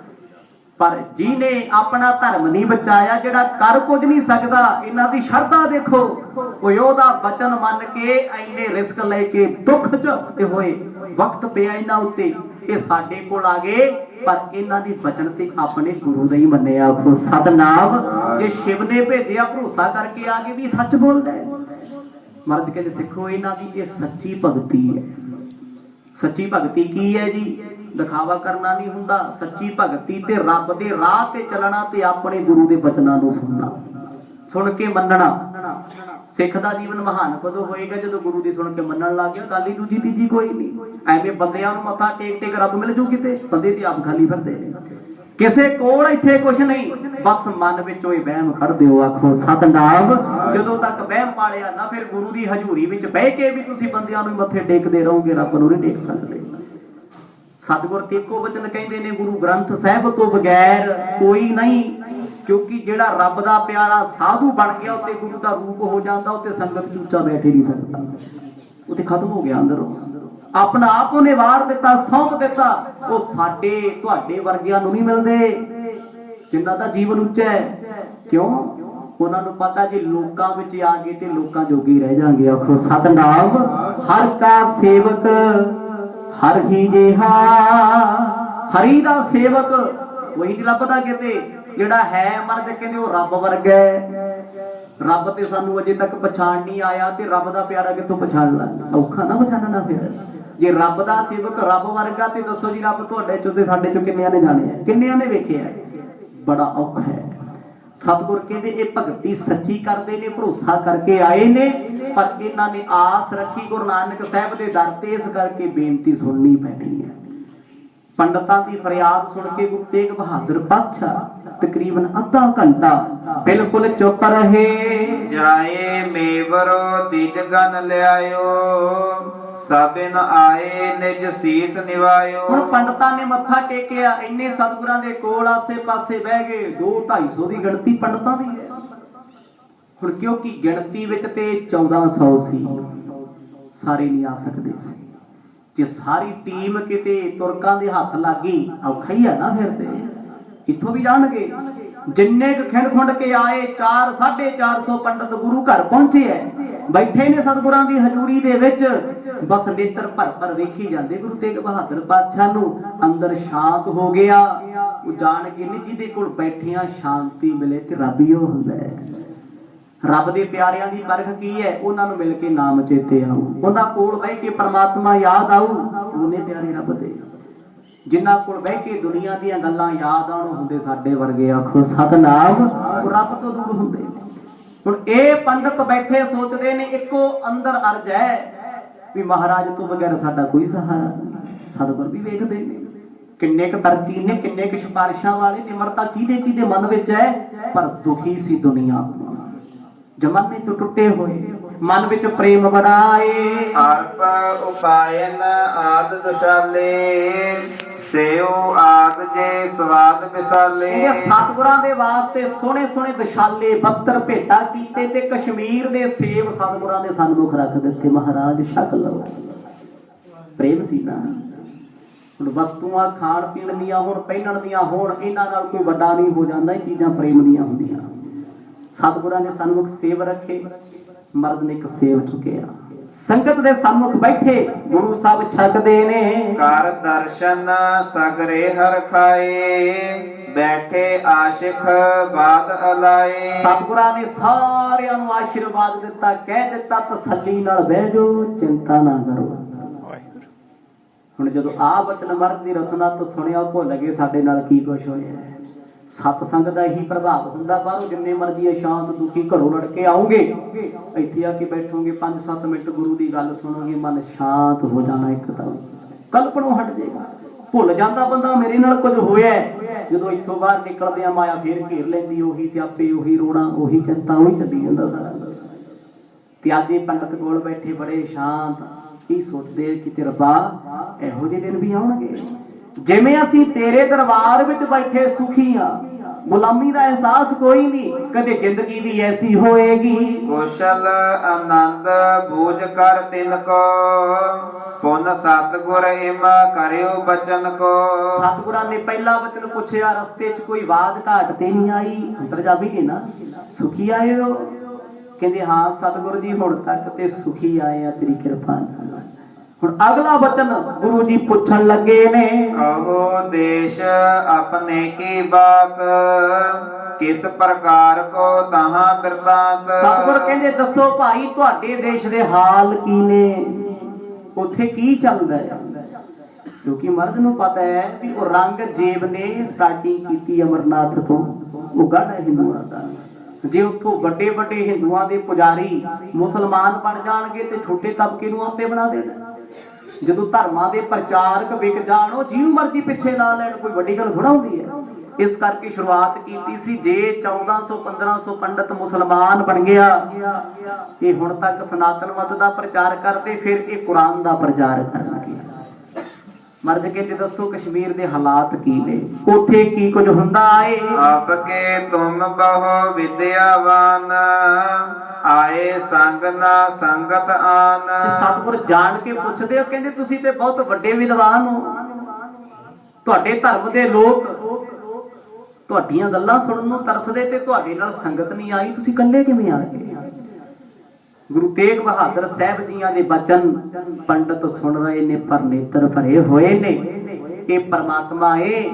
ਪਰ ਜਿਹਨੇ ਆਪਣਾ ਧਰਮ ਨਹੀਂ ਬਚਾਇਆ, ਜਿਹੜਾ ਕਰ ਕੁਝ ਨਹੀਂ ਸਕਦਾ, ਇਹਨਾਂ ਦੀ ਸ਼ਰਧਾ ਦੇਖੋ। ਕੋਈ ਉਹਦਾ ਬਚਨ ਮੰਨ ਕੇ ਇੰਨੇ ਰਿਸਕ ਲੈ ਕੇ ਦੁੱਖ ਚ ਹੋਏ, ਵਕਤ ਪਿਆ ਇਹਨਾਂ ਉੱਤੇ, ਇਹ ਸਾਡੇ ਕੋਲ ਆ ਗਏ, ਪਰ ਇਹਨਾਂ ਦੀ ਬਚਨ ਤੇ ਆਪਣੇ ਗੁਰੂ ਦਾ ਹੀ ਮੰਨਿਆ। ਆਖੋ ਸਤਨਾਮ। ਜੇ ਸ਼ਿਵ ਨੇ ਭੇਜਿਆ, ਭਰੋਸਾ ਕਰਕੇ ਆ ਗਏ ਵੀ ਸੱਚ ਬੋਲਦਾ ਹੈ। ਮਰਦ ਕਹਿੰਦੇ ਸਿੱਖੋ ਇਹਨਾਂ ਦੀ ਇਹ ਸੱਚੀ ਭਗਤੀ ਹੈ। ਸੱਚੀ ਭਗਤੀ ਕੀ ਹੈ ਜੀ? ਦਿਖਾਵਾ ਕਰਨਾ ਨਹੀਂ ਹੁੰਦਾ। ਸੱਚੀ ਭਗਤੀ ਤੇ ਰੱਬ ਦੇ ਰਾਹ ਤੇ ਚੱਲਣਾ ਤੇ ਆਪਣੇ ਗੁਰੂ ਦੇ ਬਚਨਾਂ ਨੂੰ ਸੁਣਨਾ, ਸੁਣ ਕੇ ਮੰਨਣਾ। ਸਿੱਖ ਦਾ ਜੀਵਨ ਮਹਾਨ ਕਦੋਂ ਹੋਏਗਾ? ਜਦੋਂ ਗੁਰੂ ਦੀ ਸੁਣ ਕੇ ਮੰਨਣ ਲੱਗ ਗਿਆ। ਗੱਲ ਹੀ ਦੂਜੀ ਤੀਜੀ ਕੋਈ ਨਹੀਂ। ਐਵੇਂ ਬੰਦਿਆਂ ਨੂੰ ਮੱਥਾ ਟੇਕ ਰੱਬ ਮਿਲ ਜੂ ਕਿਤੇ? ਬੰਦੇ ਤੇ ਆਪ ਖਾਲੀ ਫਿਰਦੇ ਨੇ, ਕਿਸੇ ਕੋਲ ਇੱਥੇ ਕੁਛ ਨਹੀਂ, ਬਸ ਮਨ ਵਿੱਚੋਂ ਇਹ ਵਹਿਮ ਕੱਢ ਦਿਓ। ਆਖੋ ਸਤਨਾਮ। ਜਦੋਂ ਤੱਕ ਵਹਿਮ ਪਾਲਿਆ ਨਾ, ਫਿਰ ਗੁਰੂ ਦੀ ਹਜ਼ੂਰੀ ਵਿੱਚ ਬਹਿ ਕੇ ਵੀ ਤੁਸੀਂ ਬੰਦਿਆਂ ਨੂੰ ਮੱਥੇ ਟੇਕਦੇ ਰਹੋਗੇ, ਰੱਬ ਨੂੰ ਨਹੀਂ ਟੇਕ ਸਕਦੇ। ਸਤਿਗੁਰ ਤੇ ਇੱਕੋ ਵਚਨ ਕਹਿੰਦੇ ਨੇ, ਗੁਰੂ ਗ੍ਰੰਥ ਸਾਹਿਬ ਤੋਂ ਬਗੈਰ ਕੋਈ ਨਹੀਂ। ਕਿਉਂਕਿ ਜਿਹੜਾ ਰੱਬ ਦਾ ਪਿਆਰਾ ਸਾਧੂ ਬਣ ਗਿਆ, ਉੱਤੇ ਗੁਰੂ ਦਾ ਰੂਪ ਹੋ ਜਾਂਦਾ, ਉੱਤੇ ਸੰਗਤ ਚ ਉੱਚਾ ਬੈਠੇ ਨਹੀਂ ਸਕਦਾ, ਉੱਥੇ ਖਤਮ ਹੋ ਗਿਆ ਅੰਦਰੋਂ। ਆਪਣਾ ਆਪ ਉਹਨੇ ਵਾਰ ਦਿੱਤਾ, ਸੌਂਪ ਦਿੱਤਾ। ਉਹ ਸਾਡੇ ਤੁਹਾਡੇ ਵਰਗਿਆਂ ਨੂੰ ਨਹੀਂ ਮਿਲਦੇ ਜਿਨ੍ਹਾਂ ਦਾ ਜੀਵਨ ਉੱਚਾ ਹੈ। ਕਿਉਂ? ਉਹਨਾਂ ਨੂੰ ਪਤਾ ਜੇ ਲੋਕਾਂ ਵਿੱਚ ਆ ਗਏ ਤੇ ਲੋਕਾਂ ਜੋਗੇ ਰਹਿ ਜਾਣਗੇ। ਆਖੋ ਸਤਨਾਮ। ਹਰ ਕਾ ਸੇਵਕ ਹਰ ਹੀ ਜਿਹਾ, ਹਰੀ ਦਾ ਸੇਵਕ ਕੋਈ ਨਹੀਂ ਲੱਭਦਾ ਕਿਤੇ। ਜਿਹੜਾ ਹੈ ਮਰਦ ਕਹਿੰਦੇ ਉਹ ਰੱਬ ਵਰਗਾ ਹੈ। ਰੱਬ ਤੇ ਸਾਨੂੰ ਅਜੇ ਤੱਕ ਪਛਾਣ ਨਹੀਂ ਆਇਆ, ਤੇ ਰੱਬ ਦਾ ਪਿਆਰਾ ਕਿੱਥੋਂ ਪਛਾਣ ਲਾਂਗੇ? ਔਖਾ ਨਾ ਪਛਾਣਨਾ। ਫਿਰ ਜੇ ਰੱਬ ਦਾ ਸੇਵਕ ਰੱਬ ਵਰਗਾ, ਤੇ ਦੱਸੋ ਜੀ ਰੱਬ ਤੁਹਾਡੇ ਚੋਂ ਤੇ ਸਾਡੇ ਚੋਂ ਕਿੰਨਿਆਂ ਨੇ ਜਾਣਿਆ, ਕਿੰਨਿਆਂ ਨੇ ਵੇਖਿਆ? ਬੜਾ ਔਖਾ ਹੈ। ਸਤਿਗੁਰ ਕਹਿੰਦੇ ਇਹ ਭਗਤੀ ਸੱਚੀ ਕਰਦੇ ਨੇ, ਭਰੋਸਾ ਕਰਕੇ ਆਏ ਨੇ, ਪਰ ਇਹਨਾਂ ਨੇ ਆਸ ਰੱਖੀ ਗੁਰੂ ਨਾਨਕ ਸਾਹਿਬ ਦੇ ਦਰ ਤੇ, ਇਸ ਕਰਕੇ ਬੇਨਤੀ ਸੁਣਨੀ ਪੈਣੀ ਹੈ। ਪੰਡਤਾਂ ਦੀ ਫਰਿਆਦ ਸੁਣ ਕੇ ਗੁਰੂ ਤੇਗ ਬਹਾਦਰ ਪਾਤਸ਼ਾਹ ਤਕਰੀਬਨ ਅੱਧਾ ਘੰਟਾ ਬਿਲਕੁਲ ਚੁੱਪ ਰਹੇ। ਜਾਏ ਮੇਵਰੋ ਦਿਜ ਗਨ ਲਿਆਇਓ, ਸਭਿਨ ਆਏ ਨਿਜ ਸੀਸ ਨਿਵਾਇਓ। ਹੁਣ ਪੰਡਤਾਂ ਨੇ ਮੱਥਾ ਟੇਕਿਆ, ਇੰਨੇ ਸਤਿਗੁਰਾਂ ਦੇ ਕੋਲ ਆਸੇ ਪਾਸੇ ਬਹਿ ਗਏ। 200-250 ਦੀ ਗਿਣਤੀ ਪੰਡਤਾਂ ਦੀ ਹੈ। ਹੁਣ ਕਿਉਂਕਿ ਗਿਣਤੀ ਵਿੱਚ ਤੇ 1400 ਸੀ, ਸਾਰੇ ਨਹੀਂ ਆ ਸਕਦੇ ਸੀ। ਜੇ ਸਾਰੀ ਟੀਮ ਕਿਤੇ ਤੁਰਕਾਂ ਦੇ ਹੱਥ ਲੱਗ ਗਈ, ਔਖਾ ਹੀ ਹੈ ਨਾ। ਫਿਰ ਤੇ ਇੱਥੋਂ ਵੀ ਜਾਣਗੇ। ਜਿੰਨੇ ਕੁ ਖਿੰਡ ਖੁੰਡ ਕੇ ਆਏ, 400-450 ਪੰਡਤ ਗੁਰੂ ਘਰ ਪਹੁੰਚੇ ਐ, ਬੈਠੇ ਨੇ ਸਤਿਗੁਰਾਂ ਦੀ ਹਜ਼ੂਰੀ ਦੇ ਵਿੱਚ। ਬਸ ਨੇਤਰ ਭਰ ਭਰ ਵੇਖੀ ਜਾਂਦੇ ਗੁਰੂ ਤੇਗ ਬਹਾਦਰ ਪਾਤਸ਼ਾਹ ਨੂੰ। ਅੰਦਰ ਸ਼ਾਂਤ ਹੋ ਗਿਆ। ਉਹ ਜਾਣ ਕੇ ਨਹੀਂ, ਜਿਹਦੇ ਕੋਲ ਬੈਠਿਆਂ ਸ਼ਾਂਤੀ ਮਿਲੇ ਤੇ ਰੱਬ ਹੀ ਉਹ ਹੁੰਦਾ ਹੈ। ਰੱਬ ਦੇ ਪਿਆਰਿਆਂ ਦੀ ਪਰਖ ਕੀ ਹੈ? ਉਹਨਾਂ ਨੂੰ ਮਿਲ ਕੇ ਨਾਮ ਚੇਤੇ ਆਊ, ਉਹਨਾਂ ਕੋਲ ਬਹਿ ਕੇ ਪਰਮਾਤਮਾ ਯਾਦ ਆਊ। ਉਹਨੇ ਪਿਆਰੇ ਰੱਬ ਦੇ ਜਿਨ੍ਹਾਂ ਕੋਲ ਬਹਿ ਕੇ ਦੁਨੀਆ ਦੀਆਂ ਗੱਲਾਂ ਯਾਦ ਆਉਣ ਹੁੰਦੇ ਸਾਡੇ ਵਰਗੇ, ਆਖੋ ਸਤਨਾਮ, ਉਹ ਰੱਬ ਤੋਂ ਦੂਰ ਹੁੰਦੇ ਨੇ। ਹੁਣ ਇਹ ਪੰਡਤ ਬੈਠੇ ਸੋਚਦੇ ਨੇ, ਇੱਕੋ ਅੰਦਰ ਅਰਜ਼ ਹੈ ਵੀ ਮਹਾਰਾਜ ਤੋਂ ਬਗੈਰ ਸਾਡਾ ਕੋਈ ਸਹਾਰਾ ਨਹੀਂ। ਸਤਿਗੁਰ ਵੀ ਵੇਖਦੇ ਨੇ ਕਿੰਨੇ ਕੁ ਤਰਕੀਬ ਨੇ, ਕਿੰਨੇ ਕੁ ਸਿਫਾਰਿਸ਼ਾਂ ਵਾਲੇ, ਨਿਮਰਤਾ ਕਿਹਦੇ ਮਨ ਵਿੱਚ ਹੈ। ਪਰ ਦੁਖੀ ਸੀ ਦੁਨੀਆ, ਜਮਾਨੇ ਤੋਂ ਟੁੱਟੇ ਹੋਏ, ਮਨ ਵਿੱਚ ਪ੍ਰੇਮ ਬੜਾਏ। ਅਰਪ ਉਪਾਇਨ ਆਦ ਦੁਸ਼ਾਲੇ, ਸੇਉ ਆਦ ਜੇ ਸਵਾਦ ਵਿਸਾਲੇ। ਇਹ ਸਤਿਗੁਰਾਂ ਦੇ ਵਾਸਤੇ ਸੋਹਣੇ ਸੋਹਣੇ ਦਸ਼ਾਲੇ ਵਸਤਰ ਭੇਟਾ ਕੀਤੇ ਤੇ ਕਸ਼ਮੀਰ ਦੇ ਸੇਬ ਸਤਿਗੁਰਾਂ ਦੇ ਸਨਮੁਖ ਰੱਖ ਦਿੱਤੇ। ਮਹਾਰਾਜ ਛਕ ਲਓ। ਪ੍ਰੇਮ ਸੀ ਨਾ। ਹੁਣ ਵਸਤੂਆਂ ਖਾਣ ਪੀਣ ਦੀਆਂ ਹੋਣ, ਪਹਿਨਣ ਦੀਆਂ ਹੋਣ, ਇਹਨਾਂ ਨਾਲ ਕੋਈ ਵੱਡਾ ਨਹੀਂ ਹੋ ਜਾਂਦਾ। ਇਹ ਚੀਜ਼ਾਂ ਪ੍ਰੇਮ ਦੀਆਂ ਹੁੰਦੀਆਂ। ਸਤਿਗੁਰਾਂ ਦੇ ਸਨਮੁਖ ਸੇਬ ਰੱਖੇ, ਮਰਦ ਨੇ ਇੱਕ ਸੇਬ ਚੁੱਕਿਆ, ਸੰਗਤ ਦੇ ਸਨਮੁਖ ਬੈਠੇ ਗੁਰੂ ਸਾਹਿਬ ਛਕਦੇ ਨੇ। ਕਰ ਦਰਸ਼ਨ ਸਗਰੇ ਹਰ ਖਾਏ, ਬੈਠੇ ਆਸ਼ਿਕ ਬਾਦ ਅਲਾਏ। ਸਤਿਗੁਰਾਂ ਨੇ ਸਾਰਿਆਂ ਨੂੰ ਆਸ਼ੀਰਵਾਦ ਦਿੱਤਾ, ਕਹਿ ਦਿੱਤਾ ਤਸੱਲੀ ਨਾਲ ਬਹਿ ਜਾਓ, ਚਿੰਤਾ ਨਾ ਕਰੋ। ਹੁਣ ਜਦੋਂ ਆ ਬਚਨ ਮਰਦ ਦੀ ਰਸਨਾ ਤੋਂ ਸੁਣਿਆ, ਭੁੱਲ ਗਏ ਸਾਡੇ ਨਾਲ ਕੀ ਕੁਛ ਹੋਇਆ। ਸਤ ਸੰਗ ਦਾ ਇਹੀ ਪ੍ਰਭਾਵ ਹੁੰਦਾ। ਬਾਹਰੋਂ ਜਿੰਨੇ ਮਰਜ਼ੀ ਅਸ਼ਾਂਤ ਦੁਖੀ ਘਰੋਂ ਲੜ ਕੇ ਆਓਗੇ, ਇੱਥੇ ਆ ਕੇ ਬੈਠੋਗੇ 5-7 ਮਿੰਟ ਗੁਰੂ ਦੀ ਗੱਲ ਸੁਣੋਗੇ, ਮਨ ਸ਼ਾਂਤ ਹੋ ਜਾਣਾ। ਇੱਕਦਮ ਕਲਪਣੋਂ ਹਟ ਜਾਏਗਾ। ਭੁੱਲ ਜਾਂਦਾ ਬੰਦਾ ਮੇਰੇ ਨਾਲ ਕੁਝ ਹੋਇਆ। ਜਦੋਂ ਇੱਥੋਂ ਬਾਹਰ ਨਿਕਲਦੇ ਆ, ਮਾਇਆ ਫੇਰ ਘੇਰ ਲੈਂਦੀ। ਉਹੀ ਸਿਆਪੇ, ਉਹੀ ਰੋਣਾ, ਉਹੀ ਚਿੰਤਾ, ਉਹੀ ਚੱਲੀ ਜਾਂਦਾ ਸਾਰਾ। ਤੇ ਅੱਜ ਇਹ ਪੰਡਤ ਕੋਲ ਬੈਠੇ ਬੜੇ ਸ਼ਾਂਤ, ਕੀ ਸੋਚਦੇ ਕਿ ਤੇ ਰੱਬਾ ਇਹੋ ਜਿਹੇ ਦਿਨ ਵੀ ਆਉਣਗੇ। ਜਿਵੇਂ ਅਸੀਂ ਤੇਰੇ ਦਰਬਾਰ ਵਿੱਚ ਬੈਠੇ ਸੁਖੀ ਆ, ਗੁਲਾਮੀ ਦਾ ਅਹਿਸਾਸ ਕੋਈ ਨਹੀਂ, ਕਦੇ ਜ਼ਿੰਦਗੀ ਵੀ ਐਸੀ ਹੋਏਗੀ। ਕੁਸ਼ਲ ਆਨੰਦ ਬੂਝ ਕਰ ਤਿਨ ਕੋ, ਪੁਨ ਸਤਿਗੁਰ ਹਿਮ ਕਰਿਓ ਬਚਨ ਕੋ। ਸਤਿਗੁਰਾਂ ਨੇ ਪਹਿਲਾ ਬਚਨ ਪੁੱਛਿਆ, ਰਸਤੇ 'ਚ ਕੋਈ ਬਾਤ ਘਾਟ ਤੇ ਨਹੀਂ ਆਈ? ਅੰਤਰਜਾਮੀ ਨੇ ਨਾ, ਸੁਖੀ ਆਏ ਹੋ? ਕਹਿੰਦੇ ਹਾਂ ਸਤਿਗੁਰੂ ਜੀ, ਹੁਣ ਤੱਕ ਤੇ ਸੁਖੀ ਆਏ ਆ ਤੇਰੀ ਕਿਰਪਾ ਨਾਲ। ਹੁਣ ਅਗਲਾ ਬਚਨ ਗੁਰੂ ਜੀ ਪੁੱਛਣ ਲੱਗੇ ਨੇ, ਕਹੋ ਦੇਸ਼ ਆਪਣੇ ਕੀ ਬਾਤ, ਕਿਸ ਪ੍ਰਕਾਰ ਕੋ ਤਹਾਂ ਬਿਰਤਾਂਤ। ਸਤਿਗੁਰ ਕਹਿੰਦੇ ਦੱਸੋ ਭਾਈ, ਤੁਹਾਡੇ ਦੇਸ਼ ਦੇ ਹਾਲ ਕੀ ਨੇ, ਉੱਥੇ ਕੀ ਚੱਲਦਾ ਹੈ? ਕਿਉਂਕਿ ਮਰਦ ਨੂੰ ਪਤਾ ਹੈ ਵੀ ਉਹ ਔਰੰਗਜ਼ੇਬ ਨੇ ਸਟਾਰਟਿੰਗ ਕੀਤੀ ਅਮਰਨਾਥ ਤੋਂ, ਉਹ ਗੜ ਹੈ ਹਿੰਦੂਆਂ ਦਾ। ਜੇ ਉੱਥੋਂ ਵੱਡੇ ਵੱਡੇ ਹਿੰਦੂਆਂ ਦੇ ਪੁਜਾਰੀ ਮੁਸਲਮਾਨ ਬਣ ਜਾਣਗੇ ਤੇ ਛੋਟੇ ਤਬਕੇ ਨੂੰ ਆਪੇ ਬਣਾ ਦੇਣਾ। ਜਦੋਂ ਧਰਮਾਂ ਦੇ ਪ੍ਰਚਾਰਕ ਵਿਕ ਜਾਣ, ਉਹ ਜਿਹਨੂੰ ਮਰਜ਼ੀ ਪਿੱਛੇ ਲਾ ਲੈਣ, ਕੋਈ ਵੱਡੀ ਗੱਲ ਥੋੜਾ ਹੁੰਦੀ ਹੈ। ਇਸ ਕਰਕੇ ਸ਼ੁਰੂਆਤ ਕੀਤੀ ਸੀ, ਜੇ 1400-1500 ਪੰਡਤ ਮੁਸਲਮਾਨ ਬਣ ਗਿਆ, ਇਹ ਹੁਣ ਤੱਕ ਸਨਾਤਨ ਮਤ ਦਾ ਪ੍ਰਚਾਰ ਕਰਦੇ, ਫਿਰ ਇਹ ਕੁਰਾਨ ਦਾ ਪ੍ਰਚਾਰ ਕਰਨਗੇ। ਮਰਦ ਕਹਿੰਦੇ ਦੱਸੋ ਕਸ਼ਮੀਰ ਦੇ ਹਾਲਾਤ ਕੀ ਨੇ, ਉੱਥੇ ਕੀ ਕੁਝ ਹੁੰਦਾ ਏ। ਆਪ ਕੇ ਤੁਮ ਬਹੁ ਵਿਦਿਆਵਾਨ, ਆਏ ਸੰਗ ਨਾ ਸੰਗਤ ਆਨ। ਤੇ ਸਤਿਗੁਰ ਜਾਣ ਕੇ ਪੁੱਛਦੇ ਹੋ, ਕਹਿੰਦੇ ਤੁਸੀਂ ਤੇ ਬਹੁਤ ਵੱਡੇ ਵਿਦਵਾਨ ਹੋ, ਤੁਹਾਡੇ ਧਰਮ ਦੇ ਲੋਕ ਤੁਹਾਡੀਆਂ ਗੱਲਾਂ ਸੁਣਨ ਨੂੰ ਤਰਸਦੇ, ਤੇ ਤੁਹਾਡੇ ਨਾਲ ਸੰਗਤ ਨਹੀਂ ਆਈ, ਤੁਸੀਂ ਇਕੱਲੇ ਕਿਵੇਂ ਆ ਗਏ? ਗੁਰੂ ਤੇਗ ਬਹਾਦਰ ਸਾਹਿਬ ਜੀਆਂ ਦੇ ਬਚਨ ਪੰਡਤ ਸੁਣ ਰਹੇ ਨੇ, ਪਰ ਨੇਤਰ ਭਰੇ ਹੋਏ ਨੇ। ਇਹ ਪਰਮਾਤਮਾ ਏ,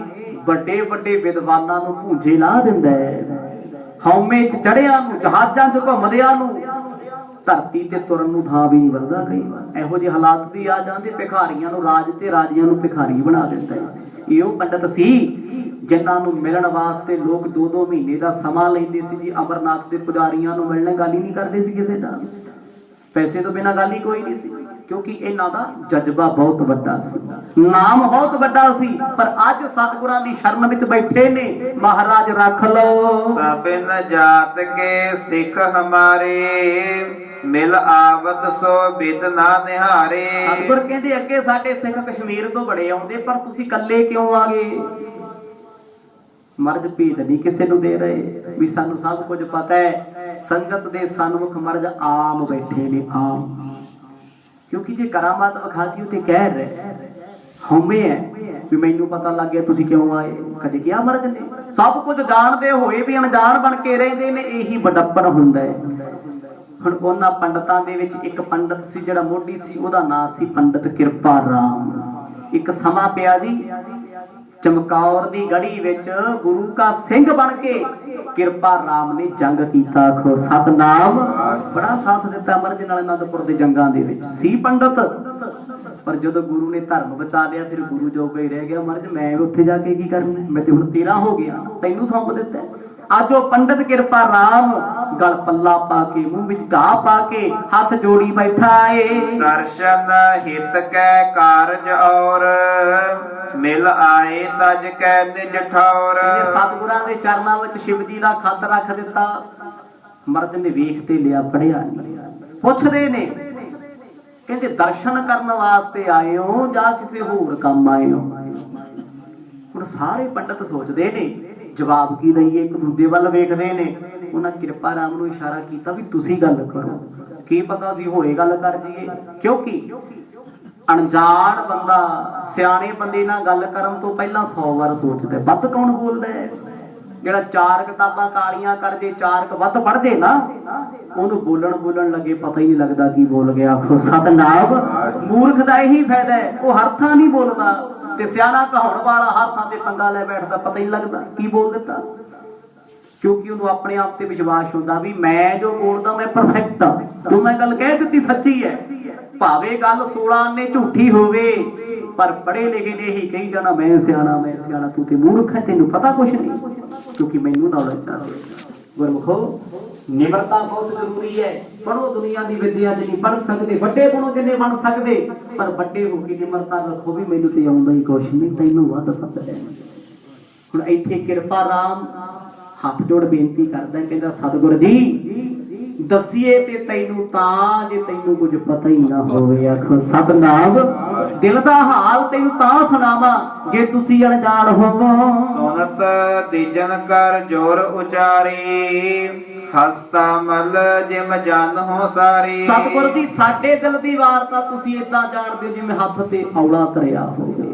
ਵੱਡੇ ਵੱਡੇ ਵਿਦਵਾਨਾਂ ਨੂੰ ਭੂੰਜੇ ਲਾ ਦਿੰਦਾ ਹੈ। ਹਉਮੈ 'ਚ ਚੜਿਆਂ ਨੂੰ, ਜਹਾਜ਼ਾਂ 'ਚ ਘੁੰਮਦਿਆਂ ਨੂੰ, ਧਰਤੀ ਤੇ ਤੁਰਨ ਨੂੰ ਥਾਂ ਵੀ ਨਹੀਂ ਵਰਦਾ। ਕਈ ਵਾਰ ਇਹੋ ਜਿਹੇ ਹਾਲਾਤ ਵੀ ਆ ਜਾਂਦੇ, ਭਿਖਾਰੀਆਂ ਨੂੰ ਰਾਜ ਤੇ ਰਾਜਿਆਂ ਨੂੰ ਭਿਖਾਰੀ ਬਣਾ ਦਿੰਦਾ ਹੈ। ਇਹ ਉਹ ਪੰਡਤ ਸੀ ਜਿਨ੍ਹਾਂ ਨੂੰ ਮਿਲਣ ਵਾਸਤੇ ਲੋਕ 2-2 ਮਹੀਨੇ ਦਾ ਸਮਾਂ ਲੈਂਦੇ ਸੀ ਜੀ। ਅਮਰਨਾਥ ਦੇ ਪੁਜਾਰੀਆਂ ਨੂੰ ਮਿਲਣ ਗੱਲ ਹੀ ਨਹੀਂ ਕਰਦੇ ਸੀ ਕਿਸੇ ਨਾਲ, ਪੈਸੇ ਤੋਂ ਬਿਨਾਂ ਗੱਲ ਹੀ ਕੋਈ ਨਹੀਂ ਸੀ। क्योंकि इन्हां दा जज्बा बहुत वड्डा सी, नाम बहुत वड्डा सी। पर अज सतगुरां दी शरण विच बैठे ने, महाराज रख लो सबिन जात के सिख हमारे, मिल आवत सो बिद ना निहारे। सतगुर कहंदे अगे साडे सिख कश्मीर तो बड़े आउंदे, पर तुसीं कल्ले क्यों आ गए? मर्ज भेद नहीं किसी नूं दे रहे भी सानू सब कुछ पता है। संगत दे सन्मुख मर्ज आम बैठे ने, आम, क्योंकि जे करामात विखा दी ते कह रहे हमें है भी मैनू पता लग गया तुसीं क्यों आए। कदे क्या मर्ज ने सब कुछ जानते होए भी अनजान बन के रहिंदे ने, यही बड़प्पन हुंदा है। हुण उन्हां पंडितां दे विच एक पंडित सी जिहड़ा मोढी सी, ओहदा नाम सी पंडित किरपा राम। एक समा पिया जी चमकौर दी गढ़ी विच गुरु का सिंह बन के किरपा राम ने जंग कीता। खो सतनाम, बड़ा साथ दिता मर्ज नाल आनंदपुर दे जंगां दे विच सी पंडित। पर जदों गुरु ने धर्म बचा लिया, फिर गुरु जो गई रह गया। मर्ज मैं उत्थे जाके की करना, मैं ते हुण तेरा हो गया, तैनू सौंप दिता। अज वो पंडित किरपा राम गल पल्ला पाके मुंह विच घाह पाके हाथ जोड़ी बैठा है। दर्शन हित कै कारज और, मिल आए तज कै निज ठौर। सतगुरां दे चरनां विच शिव जी दा खत रख दिता। मर्द ने वेख ते लिया, पढ़िया नहीं। पुछदे ने कहंदे दर्शन करन वास्ते आए हो जां किसी होर काम आए हो? हुण सारे पंडित सोचदे ने जवाब की दईए, एक दूजे वल वेखदे ने। उन्हां किरपा राम नूं इशारा कीता भी तुसीं गल करो, की पता सी होरे गल कर जाइए। क्योंकि अनजान बंदा सियाणे बंदे नाल गल करन तो पहला 100 वार सोचदा है। वध कौन बोलदा है? जिहड़ा 4 किताबां कालियां कर जे 4 क वध पढ़ दे ना, ओनू बोलण लगे पता ही नहीं लगदा की बोल गया। आखो सतनाम, मूर्ख दा यही फायदा है, वो हर थां नहीं बोलदा ते सियाणा कहाउण वाला हर थां ते पंगा लै बैठदा, पता ही नहीं लगदा की बोल दिता। क्योंकि उन्होंने अपने आप से विश्वास होता भी मैं जो बोलता मैं परफेक्ट हाँ, जो मैं गल कह दी सच्ची है। भावे गल 16 ने झूठी होवे, पर पढ़े लिखे ने ही कही जाना मैं सियाणा तू ते मूर्ख है, तेनू पता कुछ नहीं। क्योंकि मैनू नॉलेज ना गुरमुखो निमरता बहुत जरूरी है। पढ़ो दुनिया की विद्या नहीं पढ़ सकते, बड़े गुणों जिन्हें बन सकते, पर बड़े होके निमरता रखो भी मैनू ते आउंदा ही कुछ नहीं, तैनू वध पता है। हुण इत्थे किरपा राम हाथ जोड़ बेनती करदा, कहंदा सतगुर जी दसीए ते तैनू तां जे तैनू कुछ पता ही ना होवे। आखो सतनाम, दिल दा हाल तैनू तां सुणावां जे तुसी अनजान होवो। सुनत दिजन कर जोर उचारी, हस्ता मल जिम जान हो सारी। सतगुर जी साडे दिल दी वार्ता तुसी इदां जाणदे हो जिवें हੱਥ ते औला करिया होवे।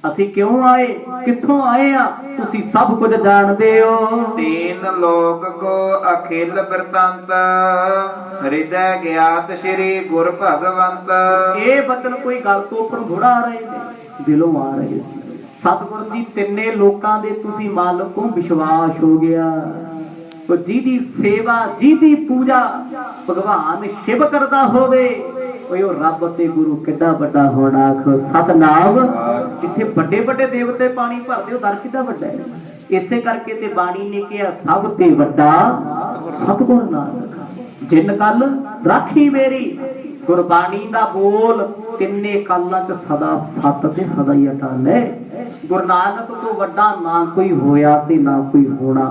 ਅਸੀਂ क्यों आए कित्थों आए आ तुसी सब कुछ जानते हो। तीन लोक को अखिल वृतांत, हृदय ज्ञात श्री गुर भगवंत। ये बचन कोई गल तो उपर थोड़ा आ रहे ने, दिलों आ रहे सी। सतगुर जी तिन्ने लोकां दे तुसी मालक को विश्वास हो गया। तो जिहदी सेवा जिहदी पूजा भगवान शिव करदा होवे, रब ते गुरु किड्डा वड्डा होना। आखो सतनाम, जिथे बड़े बड़े देवते पानी भरदे दर किड्डा वड्डा है। इसे करके ते बाणी ने कहा सब ते वड्डा सतगुर नानक, जिन कल राखी मेरी। गुरबाणी दा बोल तिन्ने कालां च सदा सत ते सदा ही अटल है। गुरु नानक तो वड्डा ना कोई होया ते ना कोई होना।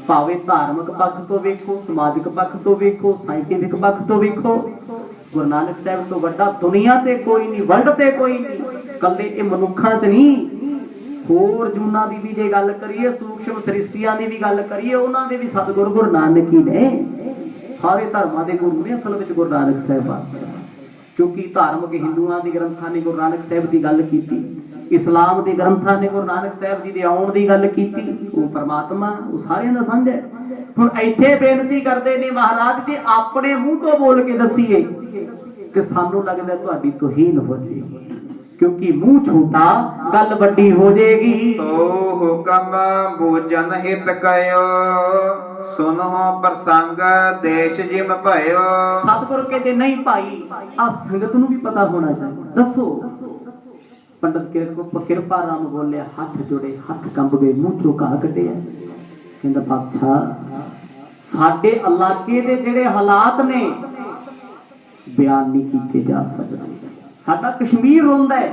भावे धार्मिक पक्ष तो वेखो, समाजिक पक्ष तो वेखो, साइंटिफिक पक्ष तो वेखो, गुरु नानक साहब तो वड्डा दुनिया ते कोई नहीं, वर्ल्ड ते कोई नहीं। कल्ले ये मनुखा च नहीं, होर जूना दी भी जे गल करिए, सूक्ष्म सृष्टियां दी भी गल करिए, उन्हां दे भी सतगुर गुरु नानक ही ने। सारे धर्मां दे गुरु ने असल विच गुरु नानक साहब बादशाह। क्योंकि धार्मिक हिंदुआं दे ग्रंथां ने गुरु नानक साहब दी गल कीती, इस्लाम दे ग्रंथां ने गुरु नानक साहब जी दे आउण दी गल कीती। वो परमात्मा वो सारियां दा संग है। हुण इत्थे बेनती करदे ने महाराज जी अपने मुंह तो बोल के दसीए ते सानू लगदा तुहाडी तौहीन हो जाएगी, क्योंकि मुंह छोटा गल बड़ी हो जाएगी। तो हुक्म बूझन हित कयो, सुनो प्रसंग देश जिम भयो। सतगुर कहते नहीं भाई आ संगत नू भी पता होना चाहिए, दसो। पंडित किरपा राम बोले, हाथ जोड़े, हाथ कंब गए, मुंह चो घा कटिया। कहंदा बादशाह साडे इलाके दे जेड़े हालात ने ਬਿਆਨ ਨਹੀਂ ਕੀਤੇ ਜਾ ਸਕਦੇ। ਸਾਡਾ ਕਸ਼ਮੀਰ ਰੋਂਦਾ ਹੈ,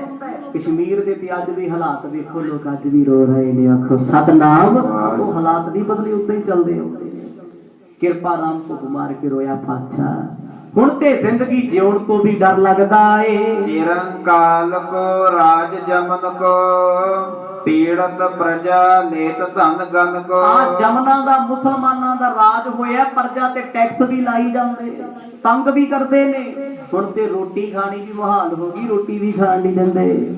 ਕਸ਼ਮੀਰ ਦੇ ਤੇ ਅੱਜ ਵੀ ਹਾਲਾਤ ਵੇਖੋ, ਲੋਕ ਅੱਜ ਵੀ ਰੋ ਰਹੇ ਨੇ। ਆਖੋ ਸਤਨਾਮ। ਉਹ ਹਾਲਾਤ ਨਹੀਂ ਬਦਲੇ, ਉੱਦਾਂ ਹੀ ਚੱਲਦੇ ਆਉਂਦੇ ਨੇ। ਕਿਰਪਾ ਰਾਮ ਭੁੱਖ ਮਾਰ ਕੇ ਰੋਇਆ ਪਾਤਸ਼ਾਹ, ਹੁਣ ਤੇ ਜ਼ਿੰਦਗੀ ਜਿਉਣ ਤੋਂ ਵੀ ਡਰ ਲੱਗਦਾ ਏ। चिरंकाल को राज जमन को पीड़त प्रजा लेत धन गन को। ਆ ਜਮਨਾ ਦਾ ਮੁਸਲਮਾਨਾਂ ਦਾ ਰਾਜ ਹੋਇਆ, ਪ੍ਰਜਾ ਤੇ ਟੈਕਸ ਵੀ ਲਾਈ ਜਾਂਦੇ, ਤੰਗ ਵੀ ਕਰਦੇ ਨੇ। ਹੁਣ ਤੇ ਰੋਟੀ ਖਾਣੀ ਵੀ ਮੁਹਾਲ ਹੋ ਗਈ, ਰੋਟੀ ਵੀ ਖਾਣ ਨਹੀਂ ਦਿੰਦੇ।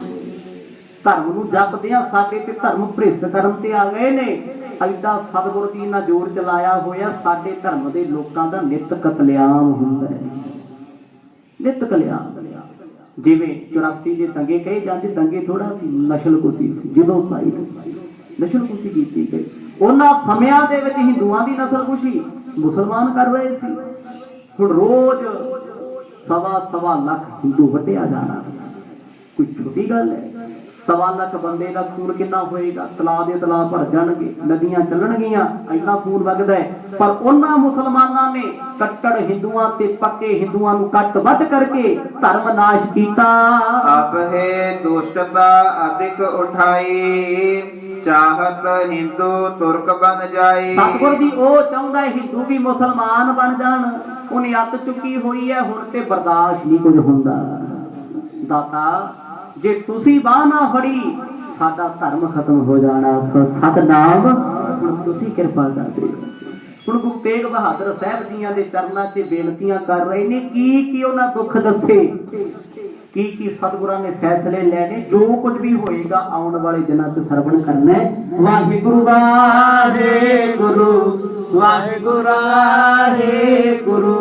ਧਰਮ ਨੂੰ ਜਪਦੇ ਆ, ਸਾਡੇ ਤੇ ਧਰਮ ਭ੍ਰਿਸ਼ਟ ਕਰਨ ਤੇ ਆ ਗਏ ਨੇ। ਐਡਾ ਸਤਿਗੁਰ ਜੀ ਨਾਲ ਜੋਰ ਚਲਾਇਆ ਹੋਇਆ, ਸਾਡੇ ਧਰਮ ਦੇ ਲੋਕਾਂ ਦਾ ਨਿਤ ਕਤਲੇਆਮ ਹੁੰਦਾ ਹੈ, ਨਿਤ ਕਤਲੇਆਮ। ਜਿਵੇਂ 84 ਦੇ ਦੰਗੇ ਕਹੇ ਜਾਂਦੇ, ਦੰਗੇ ਥੋੜਾ ਸੀ, ਨਸਲਕੁਸ਼ੀ ਸੀ। ਜਦੋਂ ਸਾਈ ਨਸਲਕੁਸ਼ੀ ਕੀਤੀ ਗਈ, ਉਹਨਾਂ ਸਮਿਆਂ ਦੇ ਵਿੱਚ ਹਿੰਦੂਆਂ ਦੀ ਨਸਲਕੁਸ਼ੀ ਮੁਸਲਮਾਨ ਕਰ ਰਹੇ ਸੀ। ਹੁਣ ਰੋਜ਼ ਸਵਾ ਲੱਖ ਹਿੰਦੂ ਵੱਢਿਆ ਜਾਣਾ ਕੋਈ ਛੋਟੀ ਗੱਲ ਹੈ? 1.25 ਲੱਖ ਬੰਦੇ ਦਾ ਖੂਨ ਕਿੰਨਾ ਹੋਏਗਾ? ਤਲਾਅ ਦੇ ਤਲਾਅ ਭਰ ਜਾਣਗੇ, ਨਦੀਆਂ ਚੱਲਣਗੀਆਂ, ਇੰਨਾ ਖੂਨ ਵਗਦਾ ਹੈ। ਪਰ ਉਹਨਾਂ ਮੁਸਲਮਾਨਾਂ ਨੇ ਕੱਟੜ ਹਿੰਦੂਆਂ ਤੇ ਪੱਕੇ ਹਿੰਦੂਆਂ ਨੂੰ ਕੱਟ ਵੱਢ ਕਰਕੇ ਧਰਮ ਨਾਸ਼ ਕੀਤਾ। अब है दुष्टता अधिक उठाई चाहत हिंदू तुर्क बन जाए। ਸਤਿਗੁਰ ਜੀ ਉਹ ਚਾਹੁੰਦਾ ਹੈ ਹਿੰਦੂ ਵੀ ਮੁਸਲਮਾਨ ਬਣ ਜਾਣ। ਉਹਨੇ ਅੱਤ ਚੁੱਕੀ ਹੋਈ ਹੈ, ਹੁਣ ਤੇ ਬਰਦਾਸ਼ਤ ਨਹੀਂ ਕੁਝ ਹੁੰਦਾ। ਦਾਤਾ ਜੇ ਤੁਸੀਂ ਬਾਹ ਨਾ ਫੜੀ, ਸਾਡਾ ਧਰਮ ਖਤਮ ਹੋ ਜਾਣਾ। ਸਤਨਾਮ। ਹੁਣ ਤੁਸੀਂ ਕਿਰਪਾ ਕਰਦੇ ਹੋ। ਹੁਣ ਗੁਰੂ ਤੇਗ ਬਹਾਦਰ ਸਾਹਿਬ ਜੀਆਂ ਦੇ ਚਰਨਾਂ 'ਚ ਬੇਨਤੀਆਂ ਕਰ ਰਹੇ ਨੇ। ਕੀ ਉਹਨਾਂ ਦੁੱਖ ਦੱਸੇ, ਕੀ ਸਤਿਗੁਰਾਂ ਨੇ ਫੈਸਲੇ ਲੈਣੇ। ਜੋ ਕੁਝ ਵੀ ਹੋਏਗਾ ਆਉਣ ਵਾਲੇ ਦਿਨਾਂ 'ਚ ਸਰਵਣ ਕਰਨਾ ਹੈ। ਵਾਹਿਗੁਰੂ ਵਾਹਿਗੁਰੂ ਵਾਹਿਗੁਰੂ ਵਾਹਿਗੁਰੂ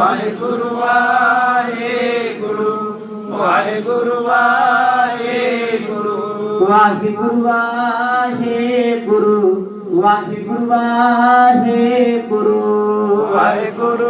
वाहिगुरु वाहिगुरु वाहिगुरु वाहिगुरु ਵਾਹਿਗੁਰੂ ਵਾਹਿਗੁਰੂ ਵਾਹਿਗੁਰੂ ਵਾਹਿਗੁਰੂ वाहिगुरु वाहिगुरु